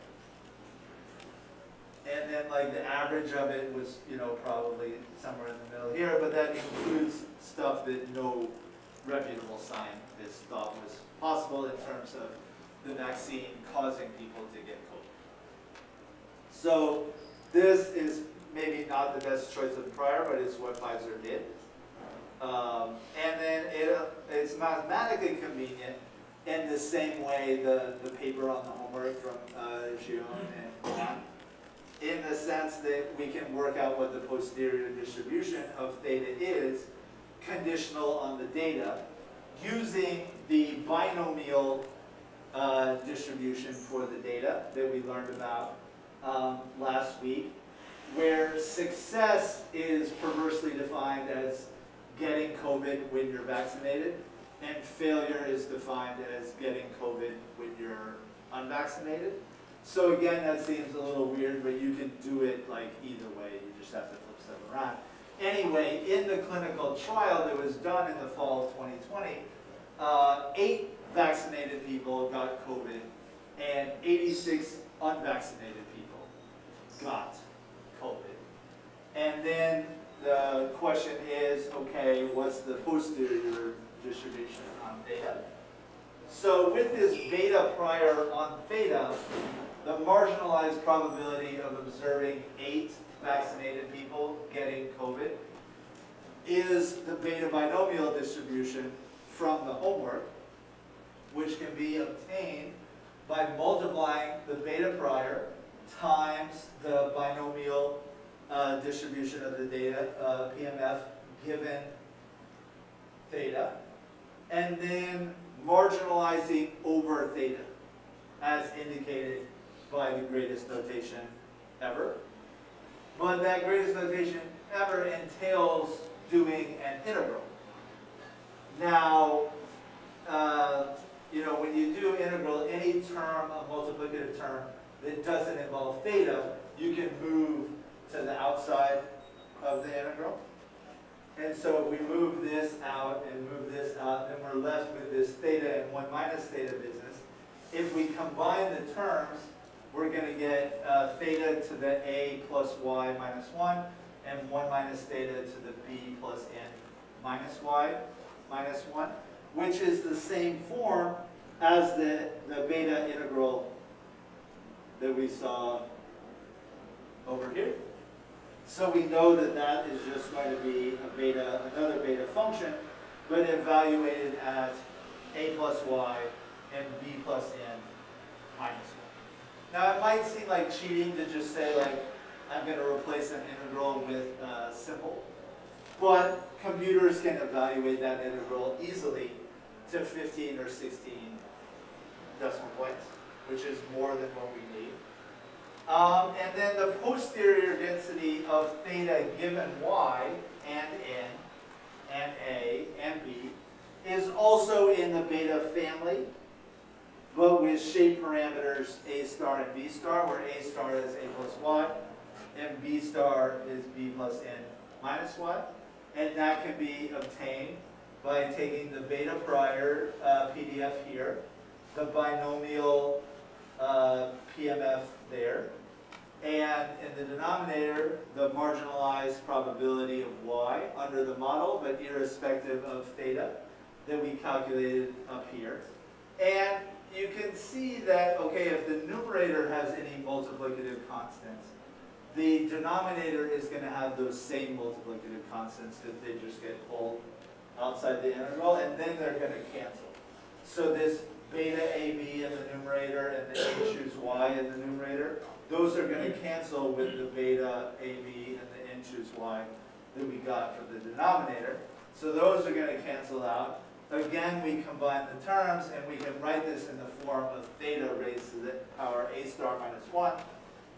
And then like the average of it was, probably somewhere in the middle here, but that includes stuff that no reputable scientist thought was possible in terms of the vaccine causing people to get COVID. So this is maybe not the best choice of prior, but it's what Pfizer did. And then it's mathematically convenient in the same way the paper on the homework from Gion and Juan, in the sense that we can work out what the posterior distribution of theta is, conditional on the data, using the binomial distribution for the data that we learned about last week, where success is perversely defined as getting COVID when you're vaccinated, and failure is defined as getting COVID when you're unvaccinated. So again, that seems a little weird, but you can do it like either way, you just have to flip stuff around. Anyway, in the clinical trial that was done in the fall of 2020, 8 vaccinated people got COVID, and 86 unvaccinated people got COVID. And then the question is, okay, what's the posterior distribution on theta? So with this beta prior on theta, the marginalized probability of observing 8 vaccinated people getting COVID is the beta binomial distribution from the homework, which can be obtained by multiplying the beta prior times the binomial distribution of the data, PMF, given theta, and then marginalizing over theta, as indicated by the greatest notation ever. But that greatest notation ever entails doing an integral. Now, when you do integral, any term, a multiplicative term that doesn't involve theta, you can move to the outside of the integral. And so if we move this out and move this out, then we're left with this theta and 1 minus theta business. If we combine the terms, we're going to get theta to the a plus y minus 1, and 1 minus theta to the b plus n minus y minus 1, which is the same form as the beta integral that we saw over here. So we know that that is just going to be another beta function, but evaluated at a plus y and b plus n minus 1. Now it might seem like cheating to just say like, I'm going to replace an integral with simple, but computers can evaluate that integral easily to 15 or 16 decimal points, which is more than what we need. And then the posterior density of theta given y and n and a and b is also in the beta family, but with shape parameters a star and b star, where a star is a plus y and b star is b plus n minus y. And that can be obtained by taking the beta prior PDF here, the binomial PMF there, and in the denominator, the marginalized probability of y under the model, but irrespective of theta that we calculated up here. And you can see that, okay, if the numerator has any multiplicative constants, the denominator is going to have those same multiplicative constants because they just get pulled outside the integral, and then they're going to cancel. So this beta AB in the numerator and the a choose y in the numerator, those are going to cancel with the beta AB and the n choose y that we got from the denominator. So those are going to cancel out. Again, we combine the terms, and we can write this in the form of theta raised to the power a star minus 1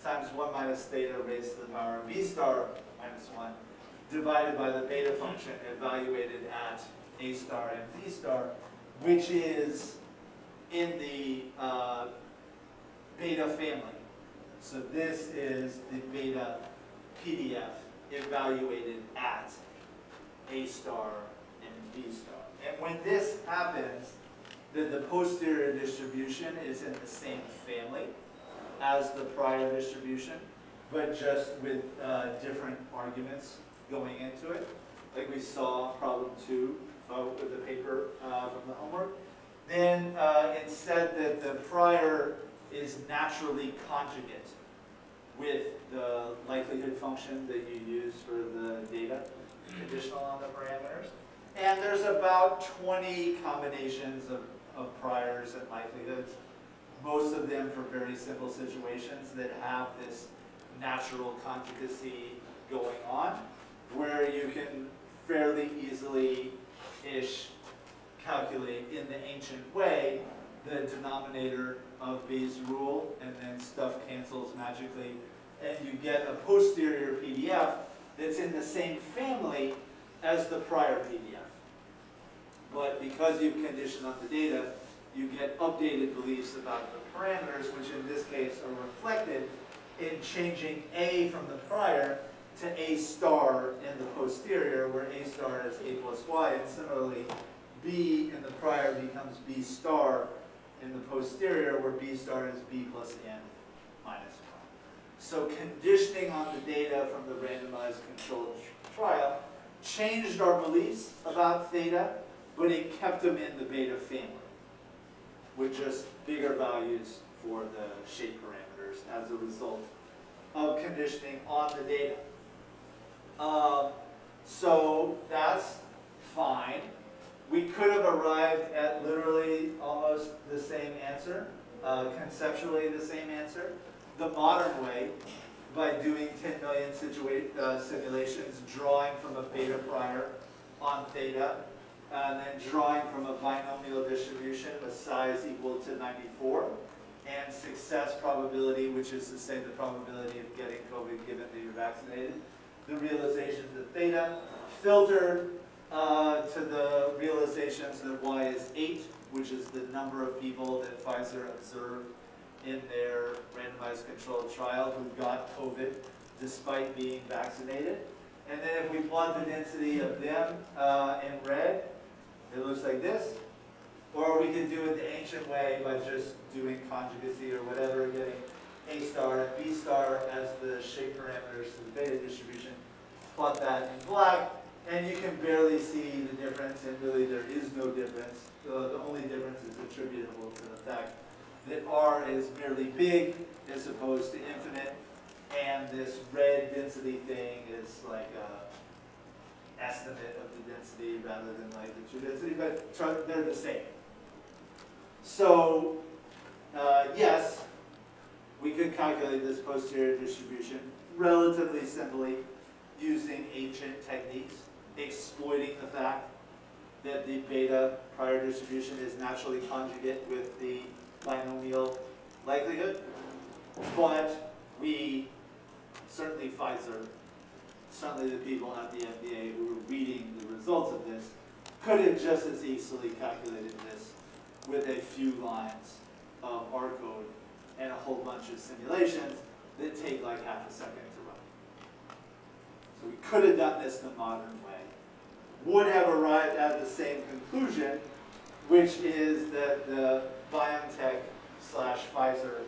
times 1 minus theta raised to the power of b star minus 1 divided by the beta function evaluated at a star and b star, which is in the beta family. So this is the beta PDF evaluated at a star and b star. And when this happens, then the posterior distribution is in the same family as the prior distribution, but just with different arguments going into it, like we saw problem 2 with the paper from the homework. Then it said that the prior is naturally conjugate with the likelihood function that you use for the data, conditional on the parameters. And there's about 20 combinations of priors and likelihoods, most of them for very simple situations that have this natural conjugacy going on, where you can fairly easily-ish calculate in the ancient way the denominator of Bayes' rule, and then stuff cancels magically, and you get a posterior PDF that's in the same family as the prior PDF. But because you've conditioned on the data, you get updated beliefs about the parameters, which in this case are reflected in changing A from the prior to A star in the posterior, where A star is A plus Y, and similarly, B in the prior becomes B star in the posterior, where B star is B plus N minus 1. So conditioning on the data from the randomized controlled trial changed our beliefs about theta, but it kept them in the beta family, with just bigger values for the shape parameters as a result of conditioning on the data. So that's fine. We could have arrived at literally almost the same answer, conceptually the same answer, the modern way, by doing 10 million simulations, drawing from a beta prior on theta, and then drawing from a binomial distribution with size equal to 94, and success probability, which is to say the probability of getting COVID given that you're vaccinated, the realizations of theta, filtered to the realizations that Y is 8, which is the number of people that Pfizer observed in their randomized controlled trial who got COVID despite being vaccinated. And then if we plot the density of them in red, it looks like this. Or we could do it the ancient way by just doing conjugacy or whatever, getting A star and B star as the shape parameters to the beta distribution. Plot that in black, and you can barely see the difference, and really there is no difference. The only difference is attributable to the fact that R is merely big as opposed to infinite, and this red density thing is like an estimate of the density rather than like the true density, but they're the same. So, yes, we could calculate this posterior distribution relatively simply using ancient techniques, exploiting the fact that the beta prior distribution is naturally conjugate with the binomial likelihood, but we, certainly Pfizer, certainly the people at the FDA who were reading the results of this, could have just as easily calculated this with a few lines of R code and a whole bunch of simulations that take like half a second to run. So we could have done this the modern way, would have arrived at the same conclusion, which is that the BioNTech/Pfizer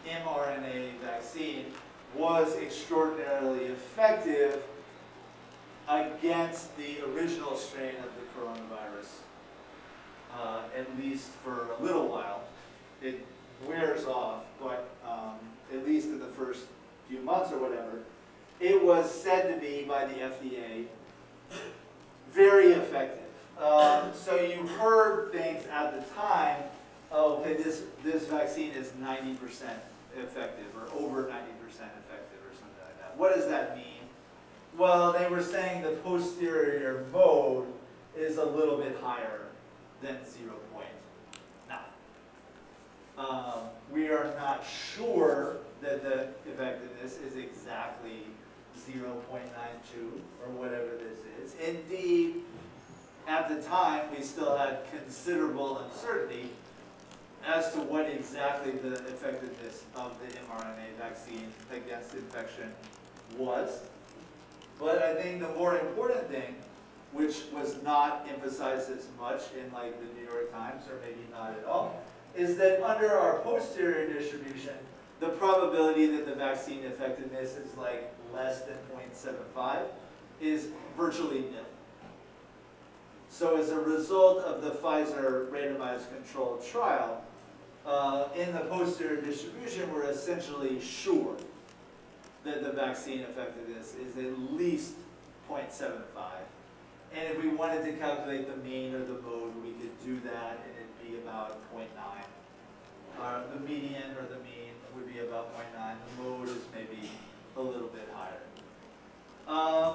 mRNA vaccine was extraordinarily effective against the original strain of the coronavirus, at least for a little while. It wears off, but at least in the first few months or whatever, it was said to be by the FDA very effective. So you heard things at the time, oh, okay, this vaccine is 90% effective or over 90% effective or something like that. What does that mean? Well, they were saying the posterior mode is a little bit higher than 0.9. We are not sure that the effectiveness is exactly 0.92 or whatever this is. Indeed, at the time, we still had considerable uncertainty as to what exactly the effectiveness of the mRNA vaccine against infection was. But I think the more important thing, which was not emphasized as much in like the New York Times, or maybe not at all, is that under our posterior distribution, the probability that the vaccine effectiveness is like less than 0.75 is virtually nil. So as a result of the Pfizer randomized controlled trial, in the posterior distribution, we're essentially sure that the vaccine effectiveness is at least 0.75. And if we wanted to calculate the mean or the mode, we could do that, and it'd be about 0.9. The median or the mean would be about 0.9. The mode is maybe a little bit higher.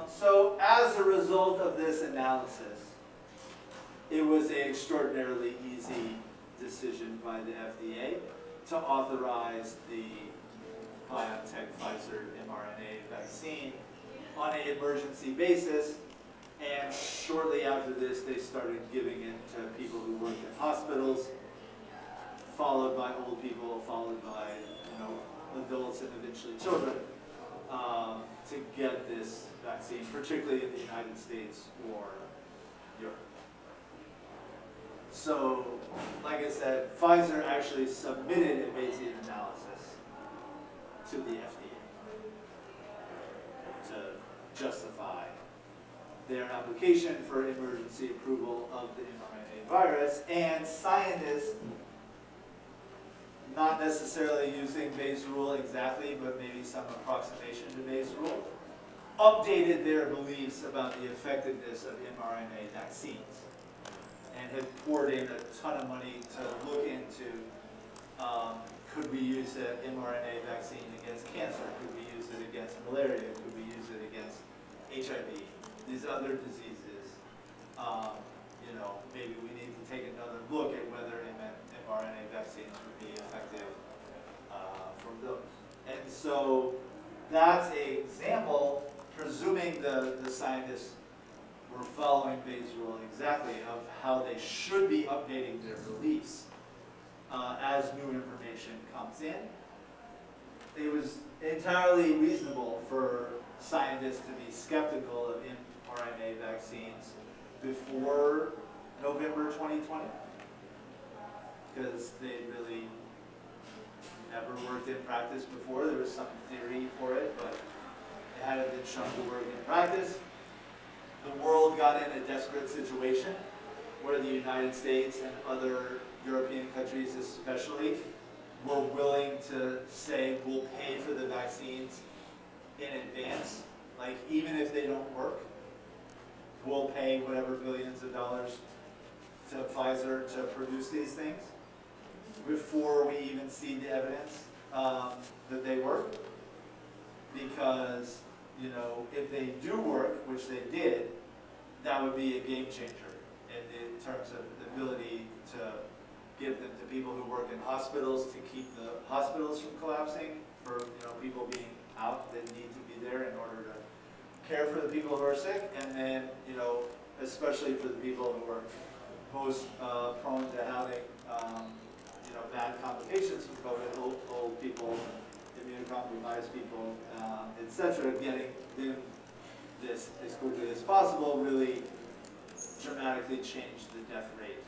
So as a result of this analysis, it was an extraordinarily easy decision by the FDA to authorize the BioNTech Pfizer mRNA vaccine on an emergency basis. And shortly after this, they started giving it to people who work in hospitals, followed by old people, followed by adults and eventually children, to get this vaccine, particularly in the United States or Europe. So, like I said, Pfizer actually submitted a Bayesian analysis to the FDA to justify their application for emergency approval of the mRNA virus, and scientists, not necessarily using Bayes' rule exactly, but maybe some approximation to Bayes' rule, updated their beliefs about the effectiveness of mRNA vaccines, and have poured in a ton of money to look into, could we use an mRNA vaccine against cancer? Could we use it against malaria? Could we use it against HIV? These other diseases, maybe we need to take another look at whether mRNA vaccines would be effective from those. And so that's an example, presuming the scientists were following Bayes' rule exactly, of how they should be updating their beliefs as new information comes in. It was entirely reasonable for scientists to be skeptical of mRNA vaccines before November 2020, because they really never worked in practice before. There was some theory for it, but it hadn't been shown to work in practice. The world got in a desperate situation where the United States and other European countries especially were willing to say, we'll pay for the vaccines in advance. Like, even if they don't work, we'll pay whatever billions of dollars to Pfizer to produce these things before we even see the evidence that they work. Because, if they do work, which they did, that would be a game changer in terms of the ability to give them to people who work in hospitals, to keep the hospitals from collapsing, for people being out that need to be there in order to care for the people who are sick, and then especially for the people who are most prone to having bad complications from COVID, old people, immunocompromised people, etc. Getting them this as quickly as possible really dramatically changed the death rate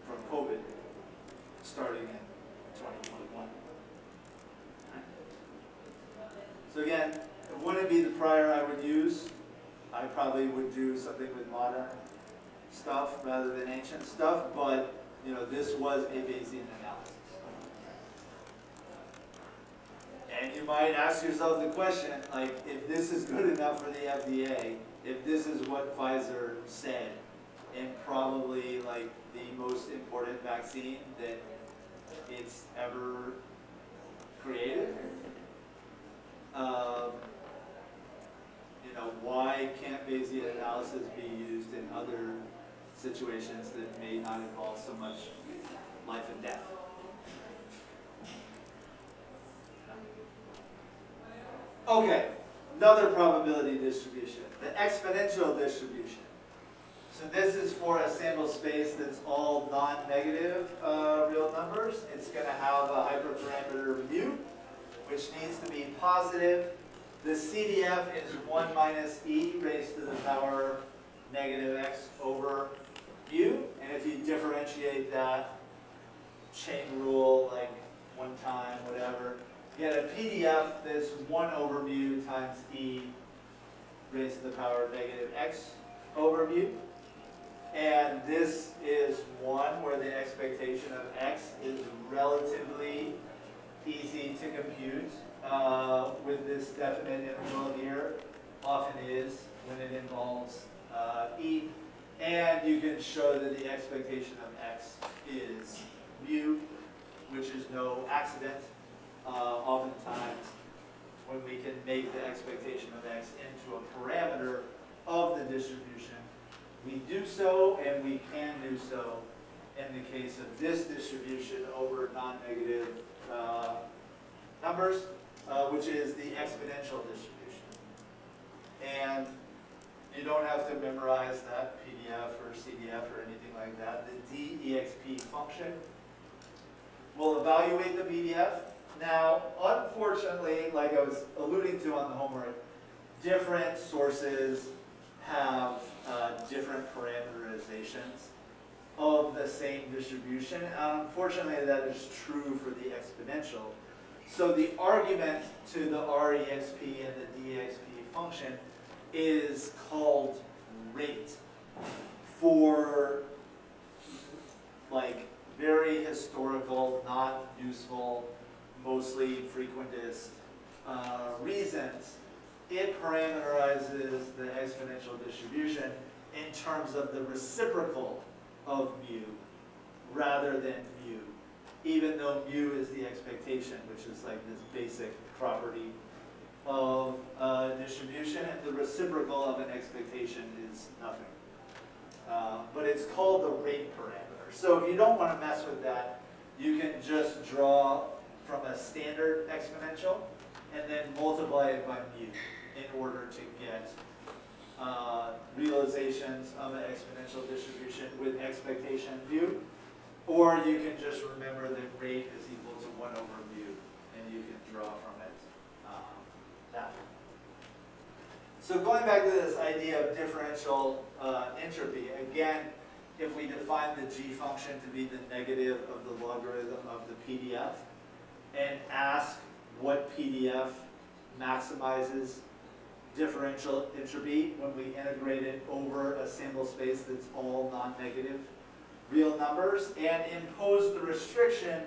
from COVID starting in 2021. So again, it wouldn't be the prior I would use. I probably would do something with modern stuff rather than ancient stuff, but this was a Bayesian analysis. And you might ask yourself the question, like, if this is good enough for the FDA, if this is what Pfizer said, and probably like the most important vaccine that it's ever created, why can't Bayesian analysis be used in other situations that may not involve so much life and death? Okay, another probability distribution, the exponential distribution. So this is for a sample space that's all non-negative real numbers. It's going to have a hyperparameter mu, which needs to be positive. The CDF is 1 minus e raised to the power negative x over mu. And if you differentiate that chain rule, like one time, whatever, you get a PDF that's 1 over mu times e raised to the power negative x over mu. And this is one where the expectation of x is relatively easy to compute with this definite interval here. Often is when it involves e. And you can show that the expectation of x is mu, which is no accident. Oftentimes, when we can make the expectation of x into a parameter of the distribution, we do so, and we can do so in the case of this distribution over non-negative numbers, which is the exponential distribution. And you don't have to memorize that PDF or CDF or anything like that. The DEXP function will evaluate the PDF. Now, unfortunately, like I was alluding to on the homework, different sources have different parameterizations of the same distribution. Unfortunately, that is true for the exponential. So the argument to the REXP and the DEXP function is called rate for like very historical, not useful, mostly frequentist reasons. It parameterizes the exponential distribution in terms of the reciprocal of mu rather than mu, even though mu is the expectation, which is like this basic property of distribution, and the reciprocal of an expectation is nothing. But it's called the rate parameter. So if you don't want to mess with that, you can just draw from a standard exponential and then multiply it by mu in order to get realizations of an exponential distribution with expectation mu. Or you can just remember that rate is equal to 1 over mu, and you can draw from it that way. So going back to this idea of differential entropy, again, if we define the g function to be the negative of the logarithm of the PDF, and ask what PDF maximizes differential entropy when we integrate it over a sample space that's all non-negative real numbers, and impose the restriction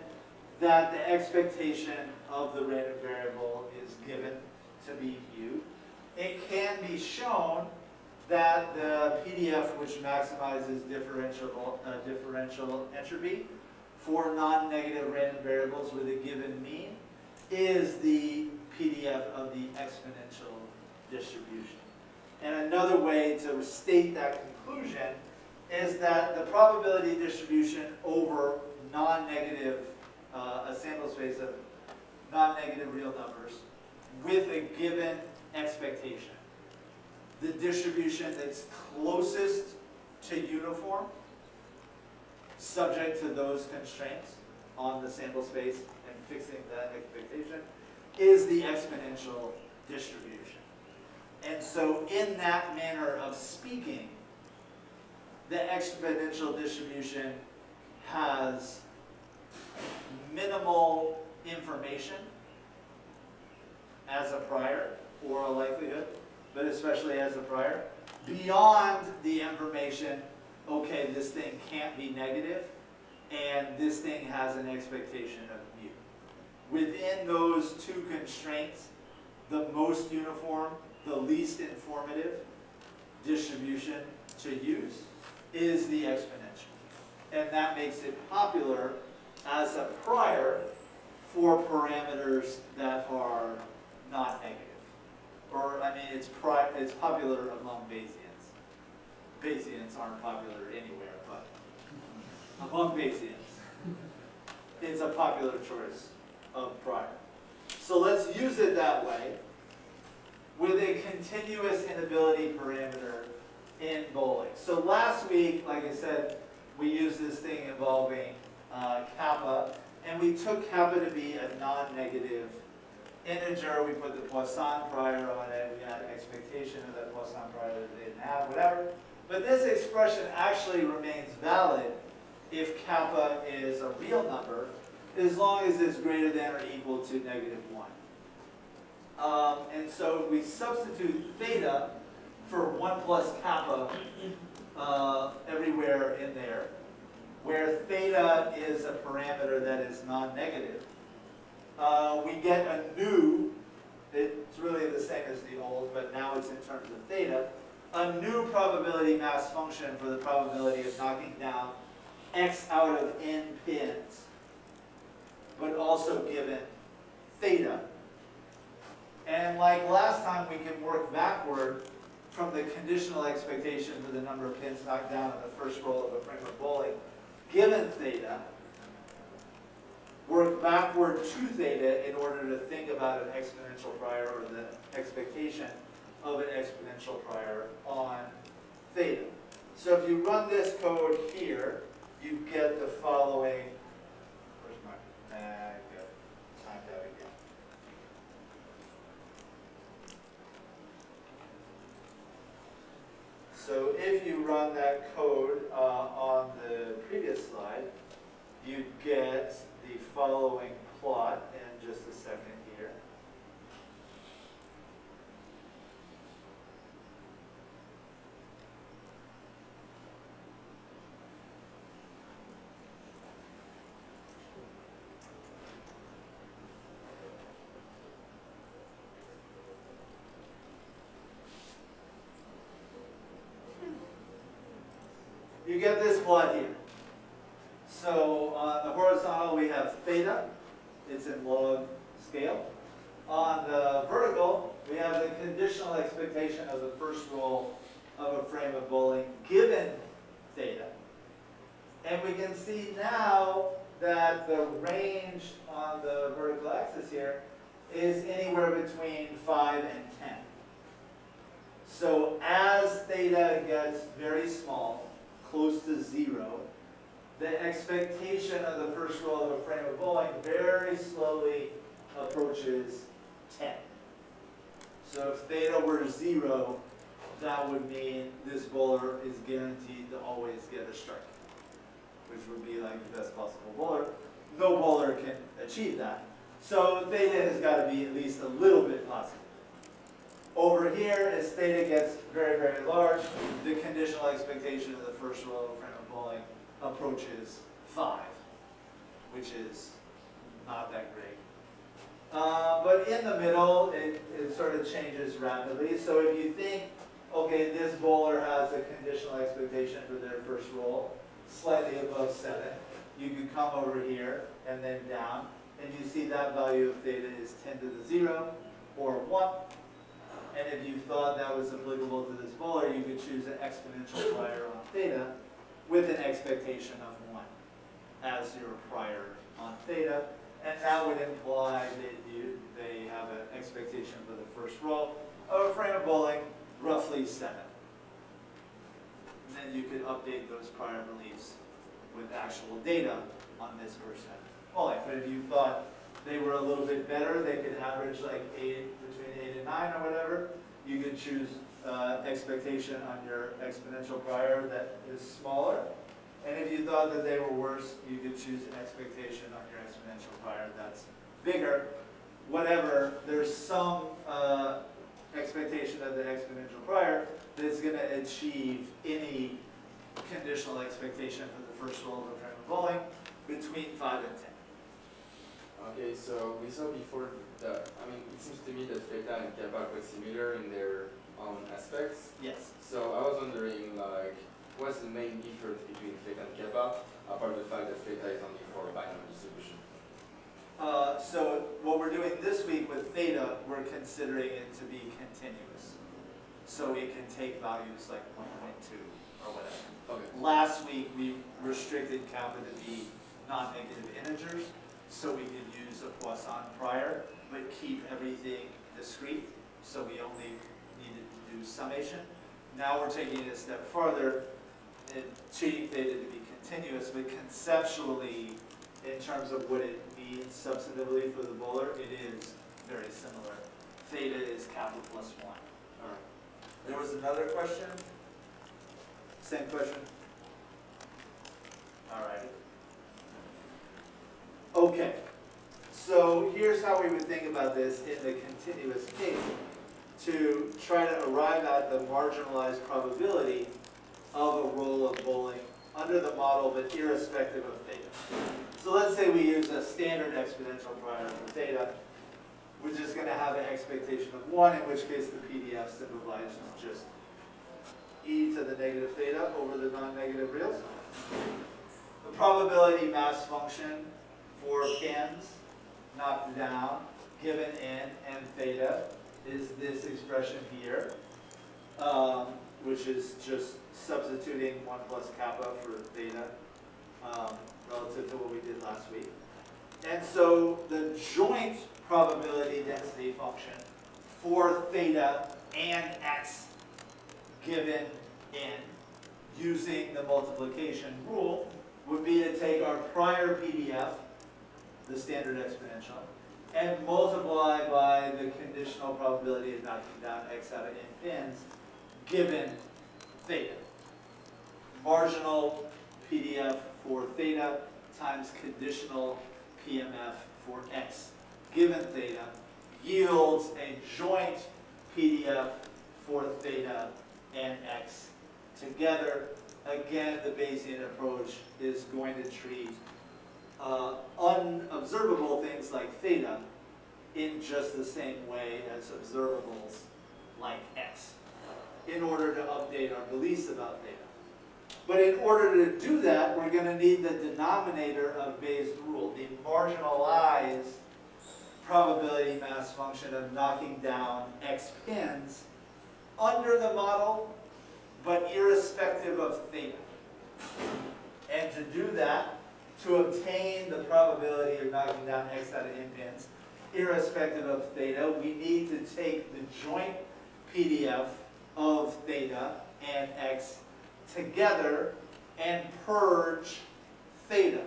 that the expectation of the random variable is given to be mu, it can be shown that the PDF which maximizes differential entropy for non-negative random variables with a given mean is the PDF of the exponential distribution. And another way to state that conclusion is that the probability distribution over non-negative, a sample space of non-negative real numbers with a given expectation, the distribution that's closest to uniform, subject to those constraints on the sample space and fixing that expectation, is the exponential distribution. And so in that manner of speaking, the exponential distribution has minimal information as a prior or a likelihood, but especially as a prior, beyond the information, okay, this thing can't be negative, and this thing has an expectation of mu. Within those two constraints, the most uniform, the least informative distribution to use is the exponential. And that makes it popular as a prior for parameters that are not negative. Or, I mean, it's popular among Bayesians. Bayesians aren't popular anywhere, but among Bayesians, it's a popular choice of prior. So let's use it that way. with a continuous inability parameter in bowling. So last week, like I said, we used this thing involving kappa, and we took kappa to be a non-negative integer. We put the Poisson prior on it. We had an expectation of that Poisson prior that they didn't have, whatever. But this expression actually remains valid if kappa is a real number, as long as it's greater than or equal to -1. And so we substitute theta for 1 plus kappa everywhere in there, where theta is a parameter that is non-negative. We get a new, it's really the same as the old, but now it's in terms of theta, a new probability mass function for the probability of knocking down x out of n pins, but also given theta. And like last time, we can work backward from the conditional expectation for the number of pins knocked down in the first roll of a frame of bowling, given theta, work backward to theta in order to think about an exponential prior or the expectation of an exponential prior on theta. So if you run this code here, you get the following, where's my, I got timed out again. So if you run that code on the previous slide, you get the following plot in just a second here. You get this plot here. So on the horizontal, we have theta. It's in log scale. On the vertical, we have the conditional expectation of the first roll of a frame of bowling given theta. And we can see now that the range on the vertical axis here is anywhere between 5 and 10. So as theta gets very small, close to 0, the expectation of the first roll of a frame of bowling very slowly approaches 10. So if theta were 0, that would mean this bowler is guaranteed to always get a strike, which would be like the best possible bowler. No bowler can achieve that. So theta has got to be at least a little bit positive. Over here, as theta gets very, very large, the conditional expectation of the first roll of a frame of bowling approaches 5, which is not that great. But in the middle, it sort of changes rapidly. So if you think, okay, this bowler has a conditional expectation for their first roll, slightly above 7, you could come over here and then down, and you see that value of theta is 10 to the 0 or 1. And if you thought that was applicable to this bowler, you could choose an exponential prior on theta with an expectation of 1 as your prior on theta. And that would imply that they have an expectation for the first roll of a frame of bowling, roughly 7. And then you could update those prior beliefs with actual data on this person bowling. But if you thought they were a little bit better, they could average like 8, between 8 and 9 or whatever, you could choose expectation on your exponential prior that is smaller. And if you thought that they were worse, you could choose an expectation on your exponential prior that's bigger. Whatever, there's some expectation of the exponential prior that's going to achieve any conditional expectation for the first roll of a frame of bowling between 5 and 10. Okay, so we saw before that, I mean, it seems to me that theta and kappa are quite similar in their own aspects. Yes. So I was wondering, like, what's the main difference between theta and kappa, apart from the fact that theta is only for binomial distribution? So what we're doing this week with theta, we're considering it to be continuous. So it can take values like 1.2 or whatever. Okay. Last week, we restricted kappa to be non-negative integers, so we could use a Poisson prior, but keep everything discrete. so we only needed to do summation. Now we're taking it a step farther and treating theta to be continuous, but conceptually, in terms of what it means substantively for the Bowler, it is very similar. Theta is kappa plus 1. All right. There was another question? Same question? All right. Okay. So here's how we would think about this in the continuous case to try to arrive at the marginalized probability of a roll of bowling under the model, but irrespective of theta. So let's say we use a standard exponential prior for theta. We're just going to have an expectation of 1, in which case the PDF simplifies to just e to the negative theta over the non-negative reals. The probability mass function for pins knocked down, given n and theta, is this expression here, which is just substituting 1 plus kappa for theta relative to what we did last week. And so the joint probability density function for theta and x given n using the multiplication rule would be to take our prior PDF, the standard exponential, and multiply by the conditional probability of knocking down x out of n pins given theta. Marginal PDF for theta times conditional PMF for x given theta yields a joint PDF for theta and x together. Again, the Bayesian approach is going to treat unobservable things like theta in just the same way as observables like x in order to update our beliefs about theta. But in order to do that, we're going to need the denominator of Bayes' rule, the marginalized probability mass function of knocking down x pins under the model, but irrespective of theta. And to do that, to obtain the probability of knocking down x out of n pins, irrespective of theta, we need to take the joint PDF of theta and x together and purge theta,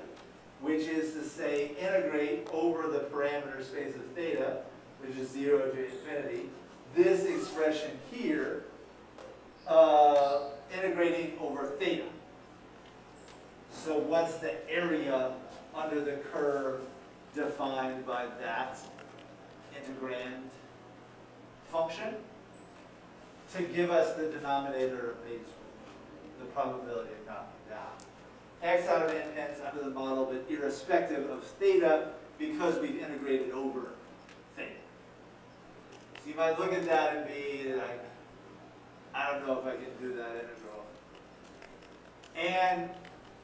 which is to say integrate over the parameter space of theta, which is 0 to infinity, this expression here, integrating over theta. So what's the area under the curve defined by that integrand function? To give us the denominator of Bayes' rule, the probability of knocking down x out of n pins under the model, but irrespective of theta because we've integrated over theta. So you might look at that and be like, I don't know if I can do that integral. And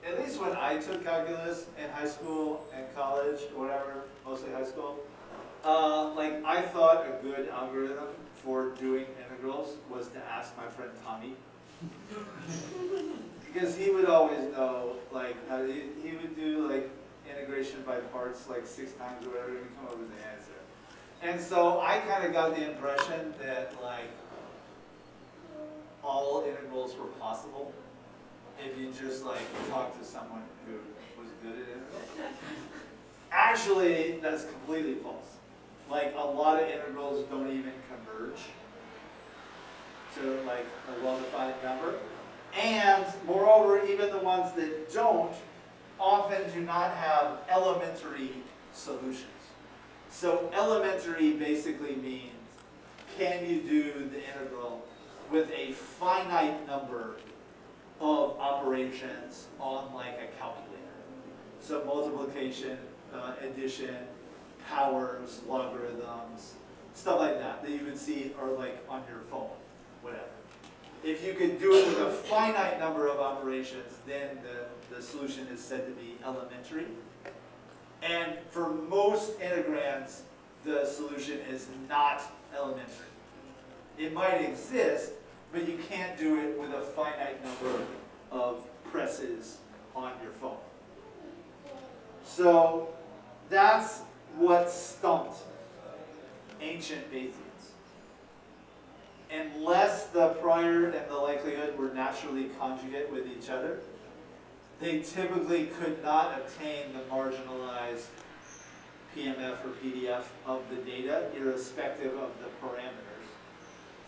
at least when I took calculus in high school and college, or whatever, mostly high school, like I thought a good algorithm for doing integrals was to ask my friend Tommy. Because he would always know, like, he would do like integration by parts like 6 times or whatever, and we'd come up with the answer. And so I kind of got the impression that like all integrals were possible if you just like talk to someone who was good at integrals. Actually, that's completely false. Like a lot of integrals don't even converge to like a well-defined number. And moreover, even the ones that don't often do not have elementary solutions. So elementary basically means, can you do the integral with a finite number of operations on like a calculator? So multiplication, addition, powers, logarithms, stuff like that you would see or like on your phone, whatever. If you could do it with a finite number of operations, then the solution is said to be elementary. And for most integrands, the solution is not elementary. It might exist, but you can't do it with a finite number of presses on your phone. So that's what stumped ancient Bayesians. unless the prior and the likelihood were naturally conjugate with each other, they typically could not obtain the marginalized PMF or PDF of the data, irrespective of the parameters.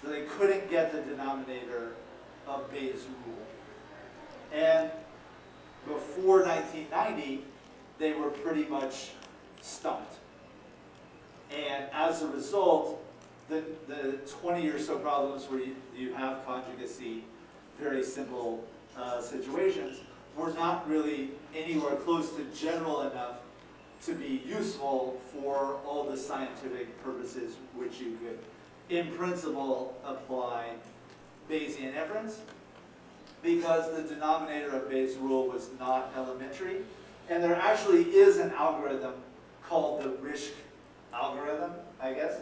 So they couldn't get the denominator of Bayes' rule. And before 1990, they were pretty much stumped. And as a result, the 20 or so problems where you have conjugacy, very simple situations, were not really anywhere close to general enough to be useful for all the scientific purposes which you could, in principle, apply Bayesian inference, because the denominator of Bayes' rule was not elementary. And there actually is an algorithm called the Risch algorithm, I guess,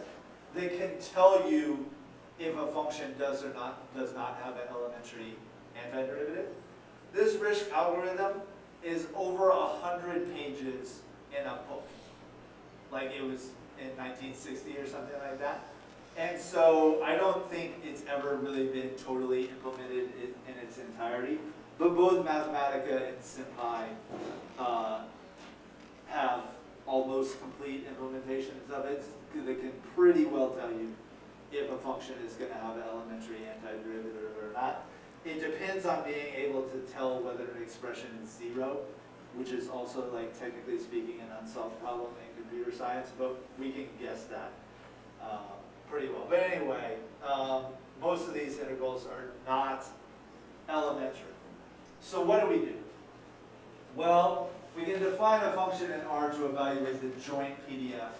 that can tell you if a function does not have an elementary antiderivative. This Risch algorithm is over 100 pages in a book. Like it was in 1960 or something like that. And so I don't think it's ever really been totally implemented in its entirety. But both Mathematica and SymPy have almost complete implementations of it that can pretty well tell you if a function is going to have an elementary antiderivative or not. It depends on being able to tell whether an expression is zero, which is also, like, technically speaking, an unsolved problem in computer science, but we can guess that pretty well. But anyway, most of these integrals are not elementary. So what do we do? Well, we can define a function in R to evaluate the joint PDF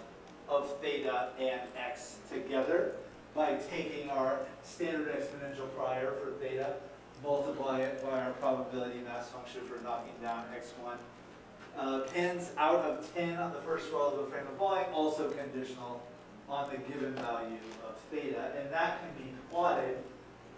of theta and x together by taking our standard exponential prior for theta, multiply it by our probability mass function for knocking down x1. Pins out of 10 on the first row of the frame of Boeing, also conditional on the given value of theta. And that can be plotted,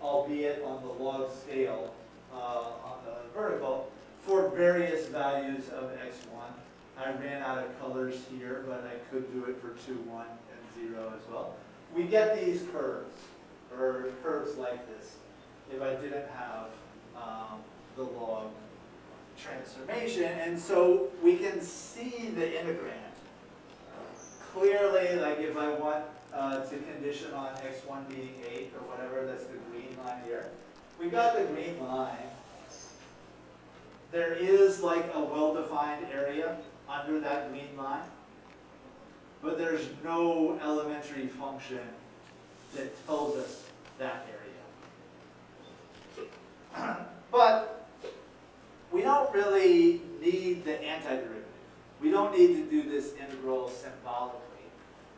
albeit on the log scale on the vertical, for various values of x1. I ran out of colors here, but I could do it for 2, 1, and 0 as well. We get these curves, or curves like this, if I didn't have the log transformation. And so we can see the integrand. Clearly, like if I want to condition on x1 being 8 or whatever, that's the green line here. We got the green line. There is like a well-defined area under that green line, but there's no elementary function that tells us that area. But we don't really need the antiderivative. We don't need to do this integral symbolically.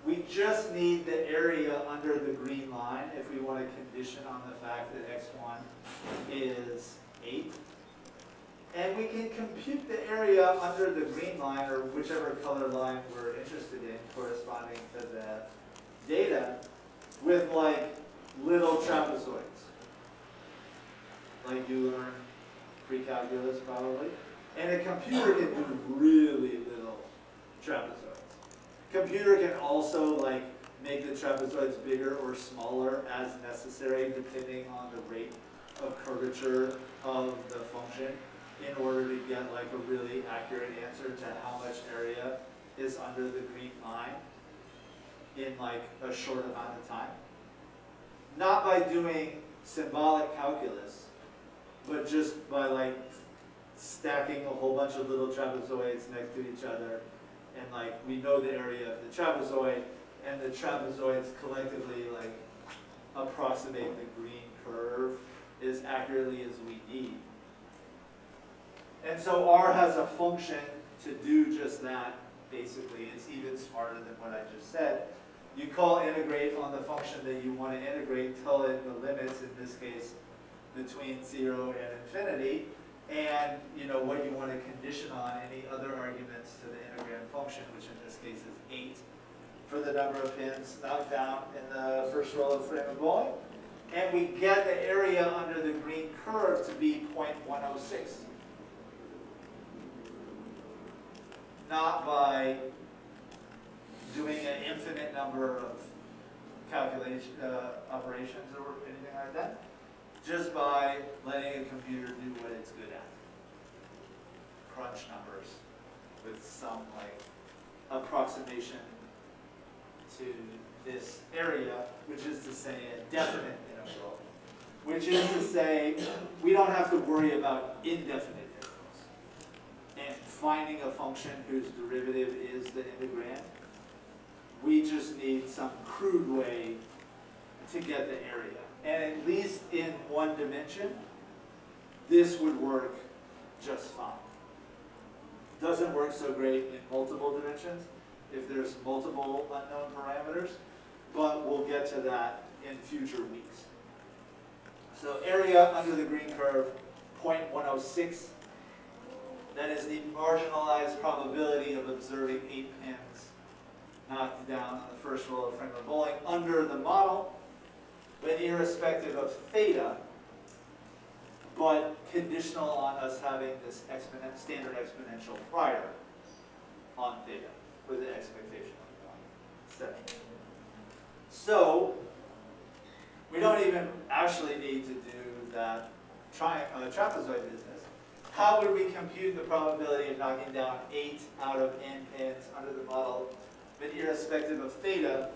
We just need the area under the green line if we want to condition on the fact that x1 is 8. And we can compute the area under the green line, or whichever color line we're interested in, corresponding to the data, with like little trapezoids. Like you learn pre-calculus probably. And a computer can do really little trapezoids. Computer can also like make the trapezoids bigger or smaller as necessary depending on the rate of curvature of the function, in order to get like a really accurate answer to how much area is under the green line in like a short amount of time. Not by doing symbolic calculus, but just by like stacking a whole bunch of little trapezoids next to each other, and like we know the area of the trapezoid, and the trapezoids collectively like approximate the green curve as accurately as we need. And so R has a function to do just that, basically. It's even smarter than what I just said. You call integrate on the function that you want to integrate, tell it the limits, in this case, between 0 and infinity, and you know what you want to condition on, any other arguments to the integrand function, which in this case is 8, for the number of pins knocked down in the first row of the frame of Boeing. And we get the area under the green curve to be 0.106. Not by doing an infinite number of calculation, operations or anything like that, just by letting a computer do what it's good at. Crunch numbers with some like approximation to this area, which is to say a definite integral, which is to say we don't have to worry about indefinite integrals and finding a function whose derivative is the integrand. We just need some crude way to get the area. And at least in one dimension, this would work just fine. Doesn't work so great in multiple dimensions if there's multiple unknown parameters, but we'll get to that in future weeks. So area under the green curve, 0.106. That is the marginalized probability of observing 8 pins knocked down on the first roll of Framer bowling under the model, but irrespective of theta, but conditional on us having this standard exponential prior on theta with an expectation of 7. So we don't even actually need to do that trapezoid business. How would we compute the probability of knocking down 8 out of n pins under the model, but irrespective of theta,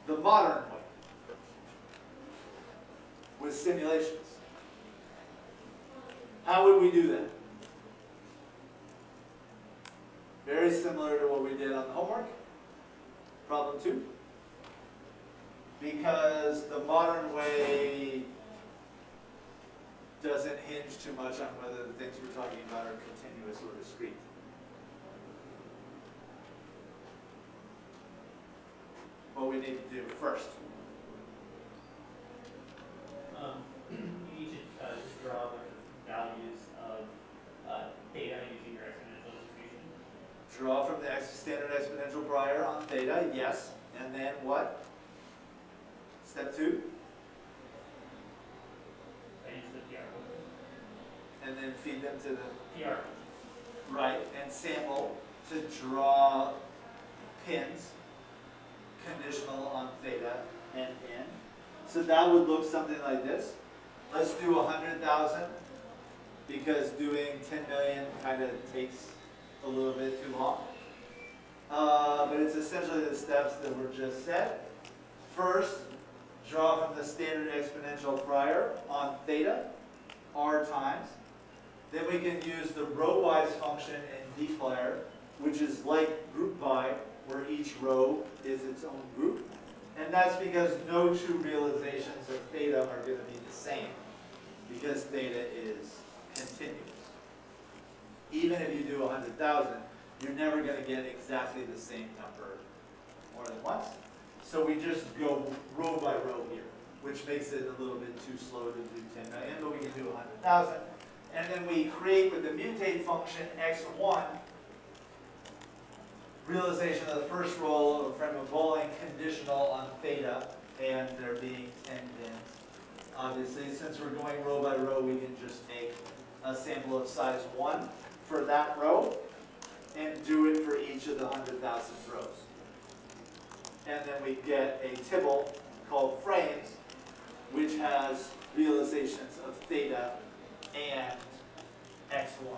the modern way, with simulations? How would we do that? Very similar to what we did on the homework, problem 2. Because the modern way doesn't hinge too much on whether the things we're talking about are continuous or discrete. What we need to do first. You need to just draw the values of theta using your exponential distribution. Draw from the standard exponential prior on theta, yes. And then what? Step 2. I use the PR function. And then feed them to the PR. right and sample to draw pins conditional on theta and n. So that would look something like this. Let's do 100,000 because doing 10 million kind of takes a little bit too long. But it's essentially the steps that were just said. First, draw from the standard exponential prior on theta, r times. Then we can use the row-wise function in declare, which is like group by, where each row is its own group. And that's because no two realizations of theta are going to be the same, because theta is continuous. Even if you do 100,000, you're never going to get exactly the same number more than once. So we just go row by row here, which makes it a little bit too slow to do 10 million, but we can do 100,000. And then we create with the mutate function x1 realization of the first roll of Framer bowling conditional on theta and there being 10 pins. Obviously, since we're going row by row, we can just take a sample of size 1 for that row and do it for each of the 100,000 rows. And then we get a tibble called frames, which has realizations of theta and x1.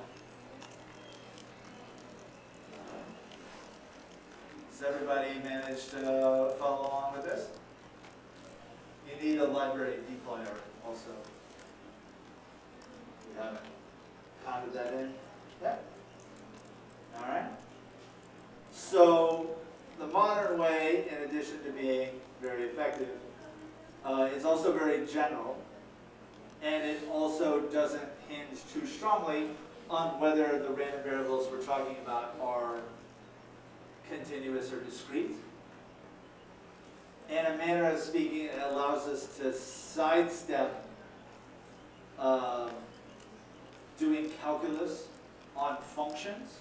Does everybody manage to follow along with this? You need a library declare also. We haven't pounded that in yet. All right. So the modern way, in addition to being very effective, is also very general, and it also doesn't hinge too strongly on whether the random variables we're talking about are continuous or discrete. In a manner of speaking, it allows us to sidestep doing calculus on functions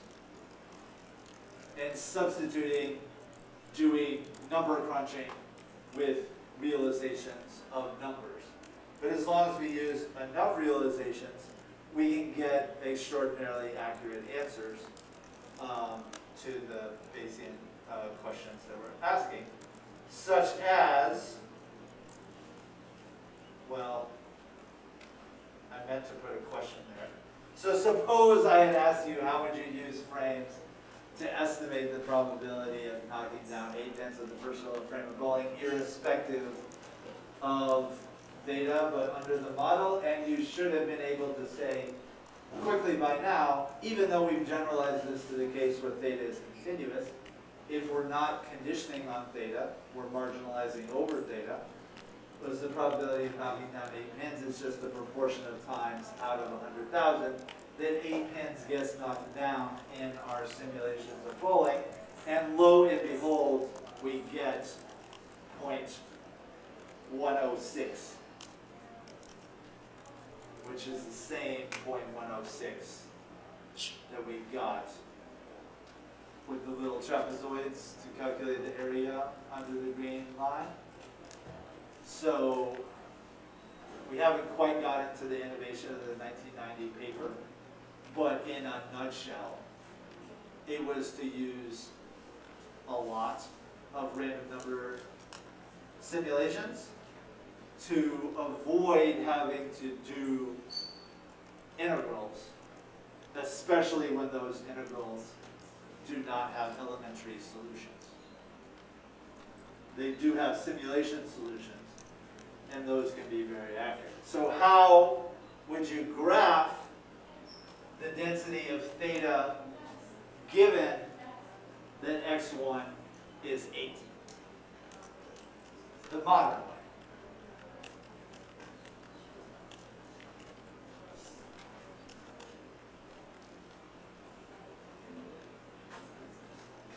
and substituting doing number crunching with realizations of numbers. But as long as we use enough realizations, we can get extraordinarily accurate answers to the Bayesian questions that we're asking. such as, well, I meant to put a question there. So suppose I had asked you, how would you use frames to estimate the probability of knocking down 8/10 of the first roll of frame of bowling, irrespective of theta, but under the model? And you should have been able to say quickly by now, even though we've generalized this to the case where theta is continuous, if we're not conditioning on theta, we're marginalizing over theta. What's the probability of knocking down 8 pins? It's just the proportion of times out of 100,000 that 8 pins gets knocked down in our simulations of bowling. And lo and behold, we get 0.106, which is the same 0.106 that we got with the little trapezoids to calculate the area under the green line. So we haven't quite gotten to the innovation of the 1990 paper, but in a nutshell, it was to use a lot of random number simulations to avoid having to do integrals, especially when those integrals do not have elementary solutions. They do have simulation solutions, and those can be very accurate. So how would you graph the density of theta given that x1 is 8? The modern way.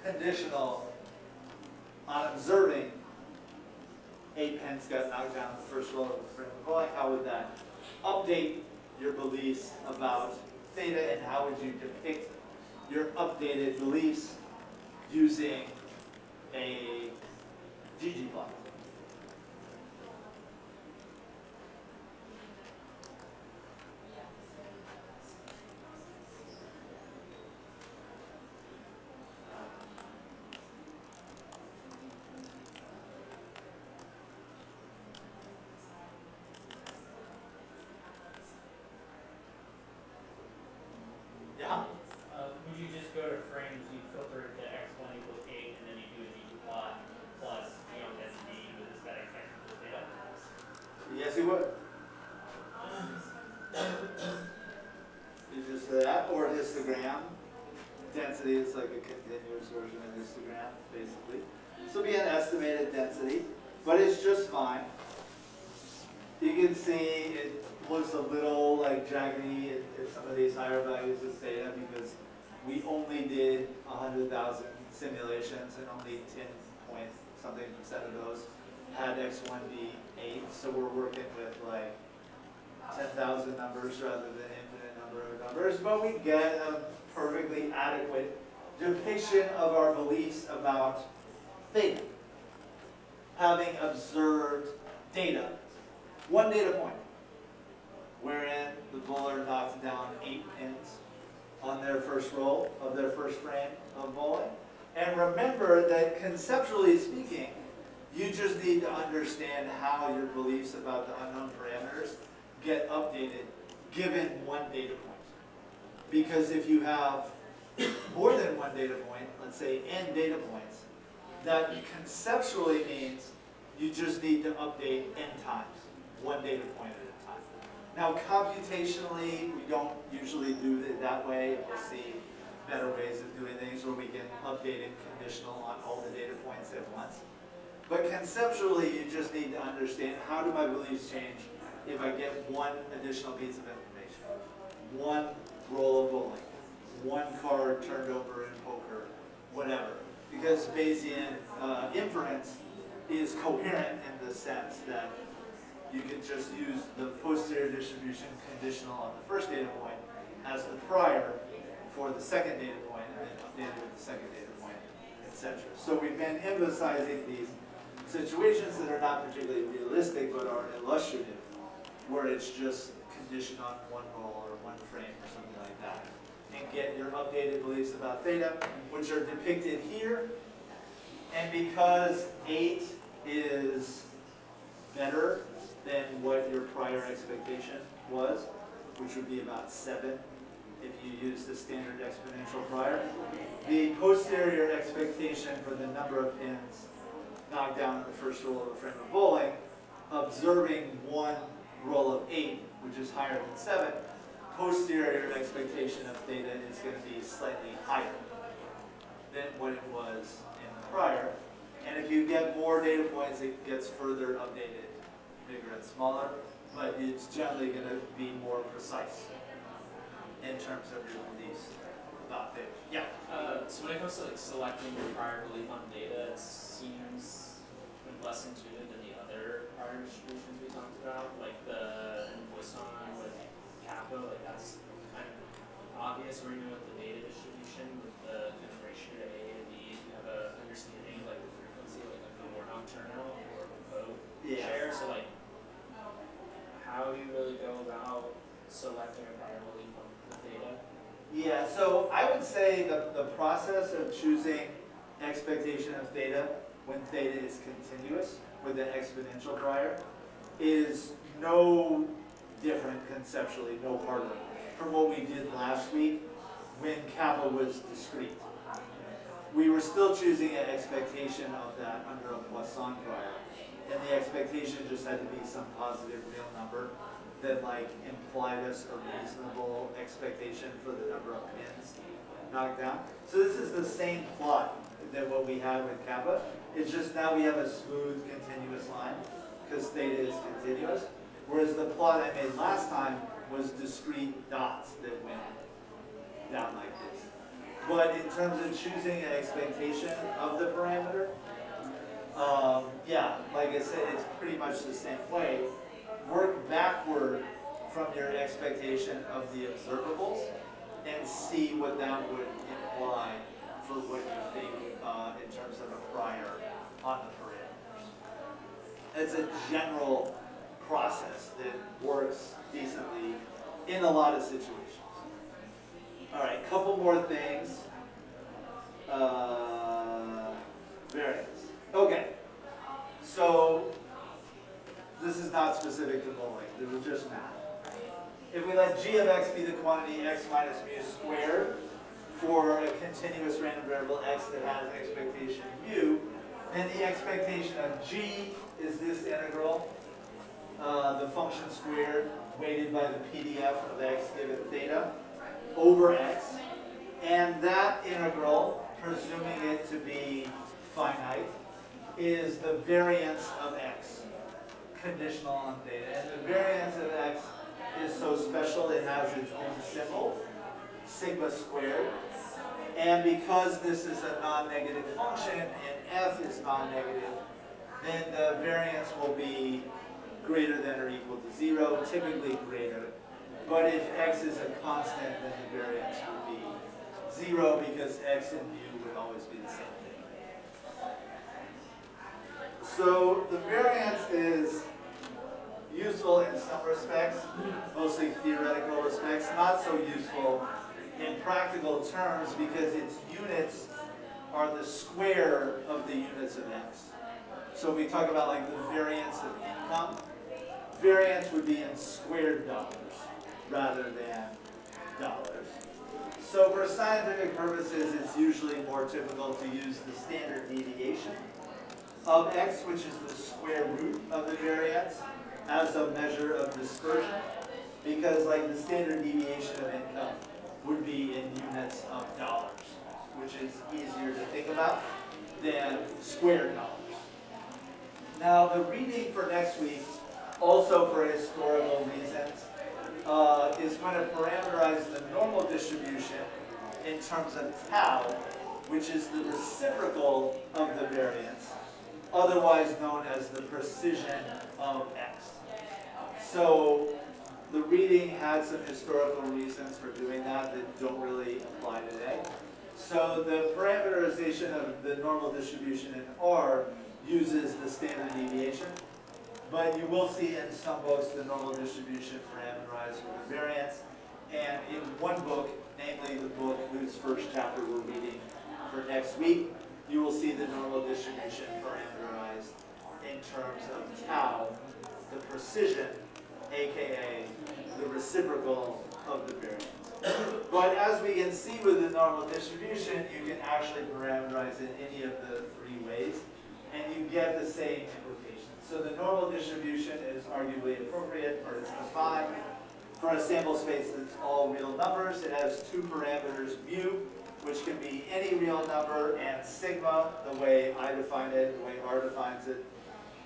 Conditional on observing 8 pins got knocked down the first roll of the frame of bowling. How would that update your beliefs about theta, and how would you depict your updated beliefs using a ggplot? Yeah? Would you just go to frames, you filter it to x1 equals 8, and then you do a ggplot plus, density with aesthetic technical data? Yes, he would. You just say that, or histogram. Density is like a continuous version of histogram, basically. So it'll be an estimated density, but it's just fine. You can see it looks a little like jaggedy at some of these higher values of theta because we only did 100,000 simulations and only 10 point something percent of those had x1 be 8. So we're working with like 10,000 numbers rather than infinite number of numbers, but we get a perfectly adequate depiction of our beliefs about theta, having observed data. One data point, wherein the bowler knocks down 8 pins on their first roll of their first frame of bowling. And remember that conceptually speaking, you just need to understand how your beliefs about the unknown parameters get updated given one data point. Because if you have more than one data point, let's say n data points, that conceptually means you just need to update n times, one data point at a time. Now computationally, we don't usually do it that way. We'll see better ways of doing things where we can update it conditional on all the data points at once. But conceptually, you just need to understand, how do my beliefs change if I get one additional piece of information? One roll of bowling, one card turned over in poker, whatever. Because Bayesian inference is coherent in the sense that you can just use the posterior distribution conditional on the first data point as the prior for the second data point, and then update it with the second data point, etc. So we've been emphasizing these situations that are not particularly realistic but are illustrative, where it's just conditioned on one roll or one frame or something like that. And get your updated beliefs about theta, which are depicted here, And because 8 is better than what your prior expectation was, which would be about 7 if you use the standard exponential prior, the posterior expectation for the number of pins knocked down in the first roll of a frame of bowling, observing one roll of 8, which is higher than 7, posterior expectation of theta is going to be slightly higher than what it was in the prior. And if you get more data points, it gets further updated, bigger and smaller, but it's generally going to be more precise in terms of your beliefs about theta. Yeah. So when it comes to like selecting your prior belief on data, it seems less intuitive than the other prior distributions we talked about, like the Poisson with kappa, like that's kind of obvious, or even with the data distribution with the kind of ratio to A to B, you have a understanding like the frequency, like a Warnock turnout or vote share. So like, how do you really go about selecting a prior belief on the data? Yeah, so I would say the process of choosing expectation of theta when theta is continuous with an exponential prior is no different conceptually, no harder from what we did last week when kappa was discrete. We were still choosing an expectation of that under a Poisson prior, and the expectation just had to be some positive real number that like implied us a reasonable expectation for the number of pins knocked down. So this is the same plot that what we had with kappa. It's just now we have a smooth continuous line because theta is continuous. Whereas the plot I made last time was discrete dots that went down like this. But in terms of choosing an expectation of the parameter, yeah, like I said, it's pretty much the same way. Work backward from your expectation of the observables and see what that would imply for what you think in terms of a prior on the parameters. It's a general process that works decently in a lot of situations. All right, couple more things. Variance. Okay, so this is not specific to bowling. This is just math. If we let g of x be the quantity x minus mu squared for a continuous random variable x that has expectation mu, then the expectation of g is this integral, the function squared weighted by the PDF of x given theta over x, and that integral, presuming it to be finite, is the variance of x, conditional on theta. And the variance of x is so special it has its own symbol, sigma squared. And because this is a non-negative function and f is non-negative, then the variance will be greater than or equal to 0, typically greater. But if x is a constant, then the variance will be 0 because x and mu would always be the same thing. So the variance is useful in some respects, mostly theoretical respects, not so useful in practical terms because its units are the square of the units of x. So we talk about like the variance of income. Variance would be in squared dollars rather than dollars. So for scientific purposes, it's usually more typical to use the standard deviation of x, which is the square root of the variance, as a measure of dispersion, because like the standard deviation of income would be in units of dollars, which is easier to think about than square dollars. Now the reading for next week, also for historical reasons, is going to parameterize the normal distribution in terms of tau, which is the reciprocal of the variance, otherwise known as the precision of x. So the reading had some historical reasons for doing that that don't really apply today. So the parameterization of the normal distribution in R uses the standard deviation, but you will see in some books the normal distribution parameterized with the variance. And in one book, namely the book whose first chapter we're reading for next week, you will see the normal distribution parameterized in terms of tau, the precision, aka the reciprocal of the variance. But as we can see with the normal distribution, you can actually parameterize it any of the three ways, and you get the same implications. So the normal distribution is arguably appropriate, or it's defined for a sample space that's all real numbers. It has two parameters, mu, which can be any real number, and sigma, the way I define it, the way R defines it,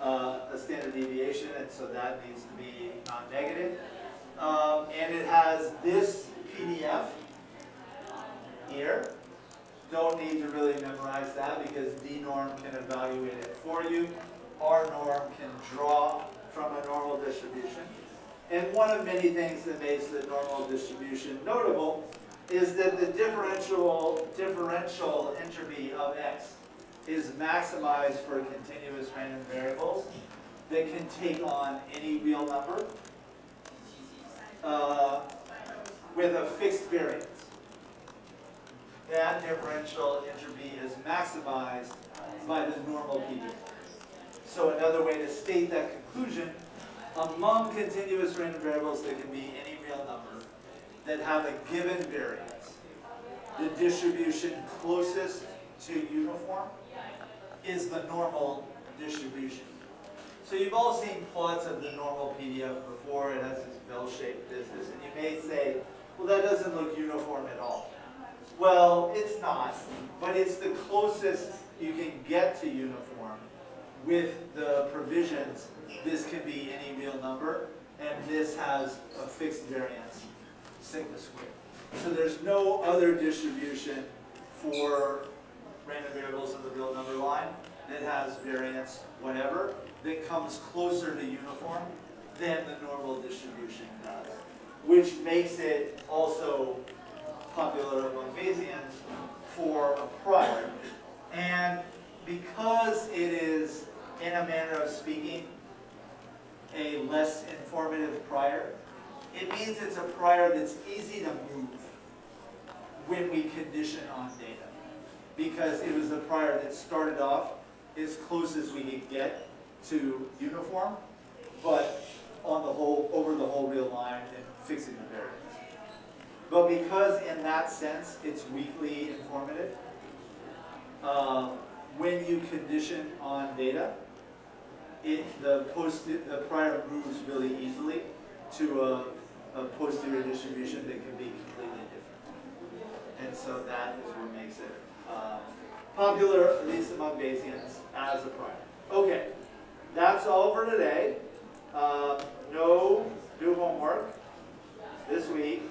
a standard deviation, and so that needs to be non-negative. And it has this PDF here. Don't need to really memorize that because dnorm can evaluate it for you. Rnorm can draw from a normal distribution. And one of many things that makes the normal distribution notable is that the differential entropy of x is maximized for continuous random variables that can take on any real number with a fixed variance. That differential entropy is maximized by the normal PDF. So another way to state that conclusion, among continuous random variables that can be any real number that have a given variance, the distribution closest to uniform is the normal distribution. So you've all seen plots of the normal PDF before. It has this bell-shaped business, and you may say, well, that doesn't look uniform at all. Well, it's not, but it's the closest you can get to uniform with the provisions. This can be any real number, and this has a fixed variance, sigma squared. So there's no other distribution for random variables in the real number line that has variance, whatever, that comes closer to uniform than the normal distribution does, which makes it also popular among Bayesians for a prior. And because it is, in a manner of speaking, a less informative prior, it means it's a prior that's easy to move when we condition on data. Because it was a prior that started off as close as we could get to uniform, but on the whole, over the whole real line and fixing the variance. But because in that sense it's weakly informative, when you condition on data, the prior moves really easily to a posterior distribution that can be completely different. And so that is what makes it popular, at least among Bayesians, as a prior. Okay, that's all for today. No new homework this week.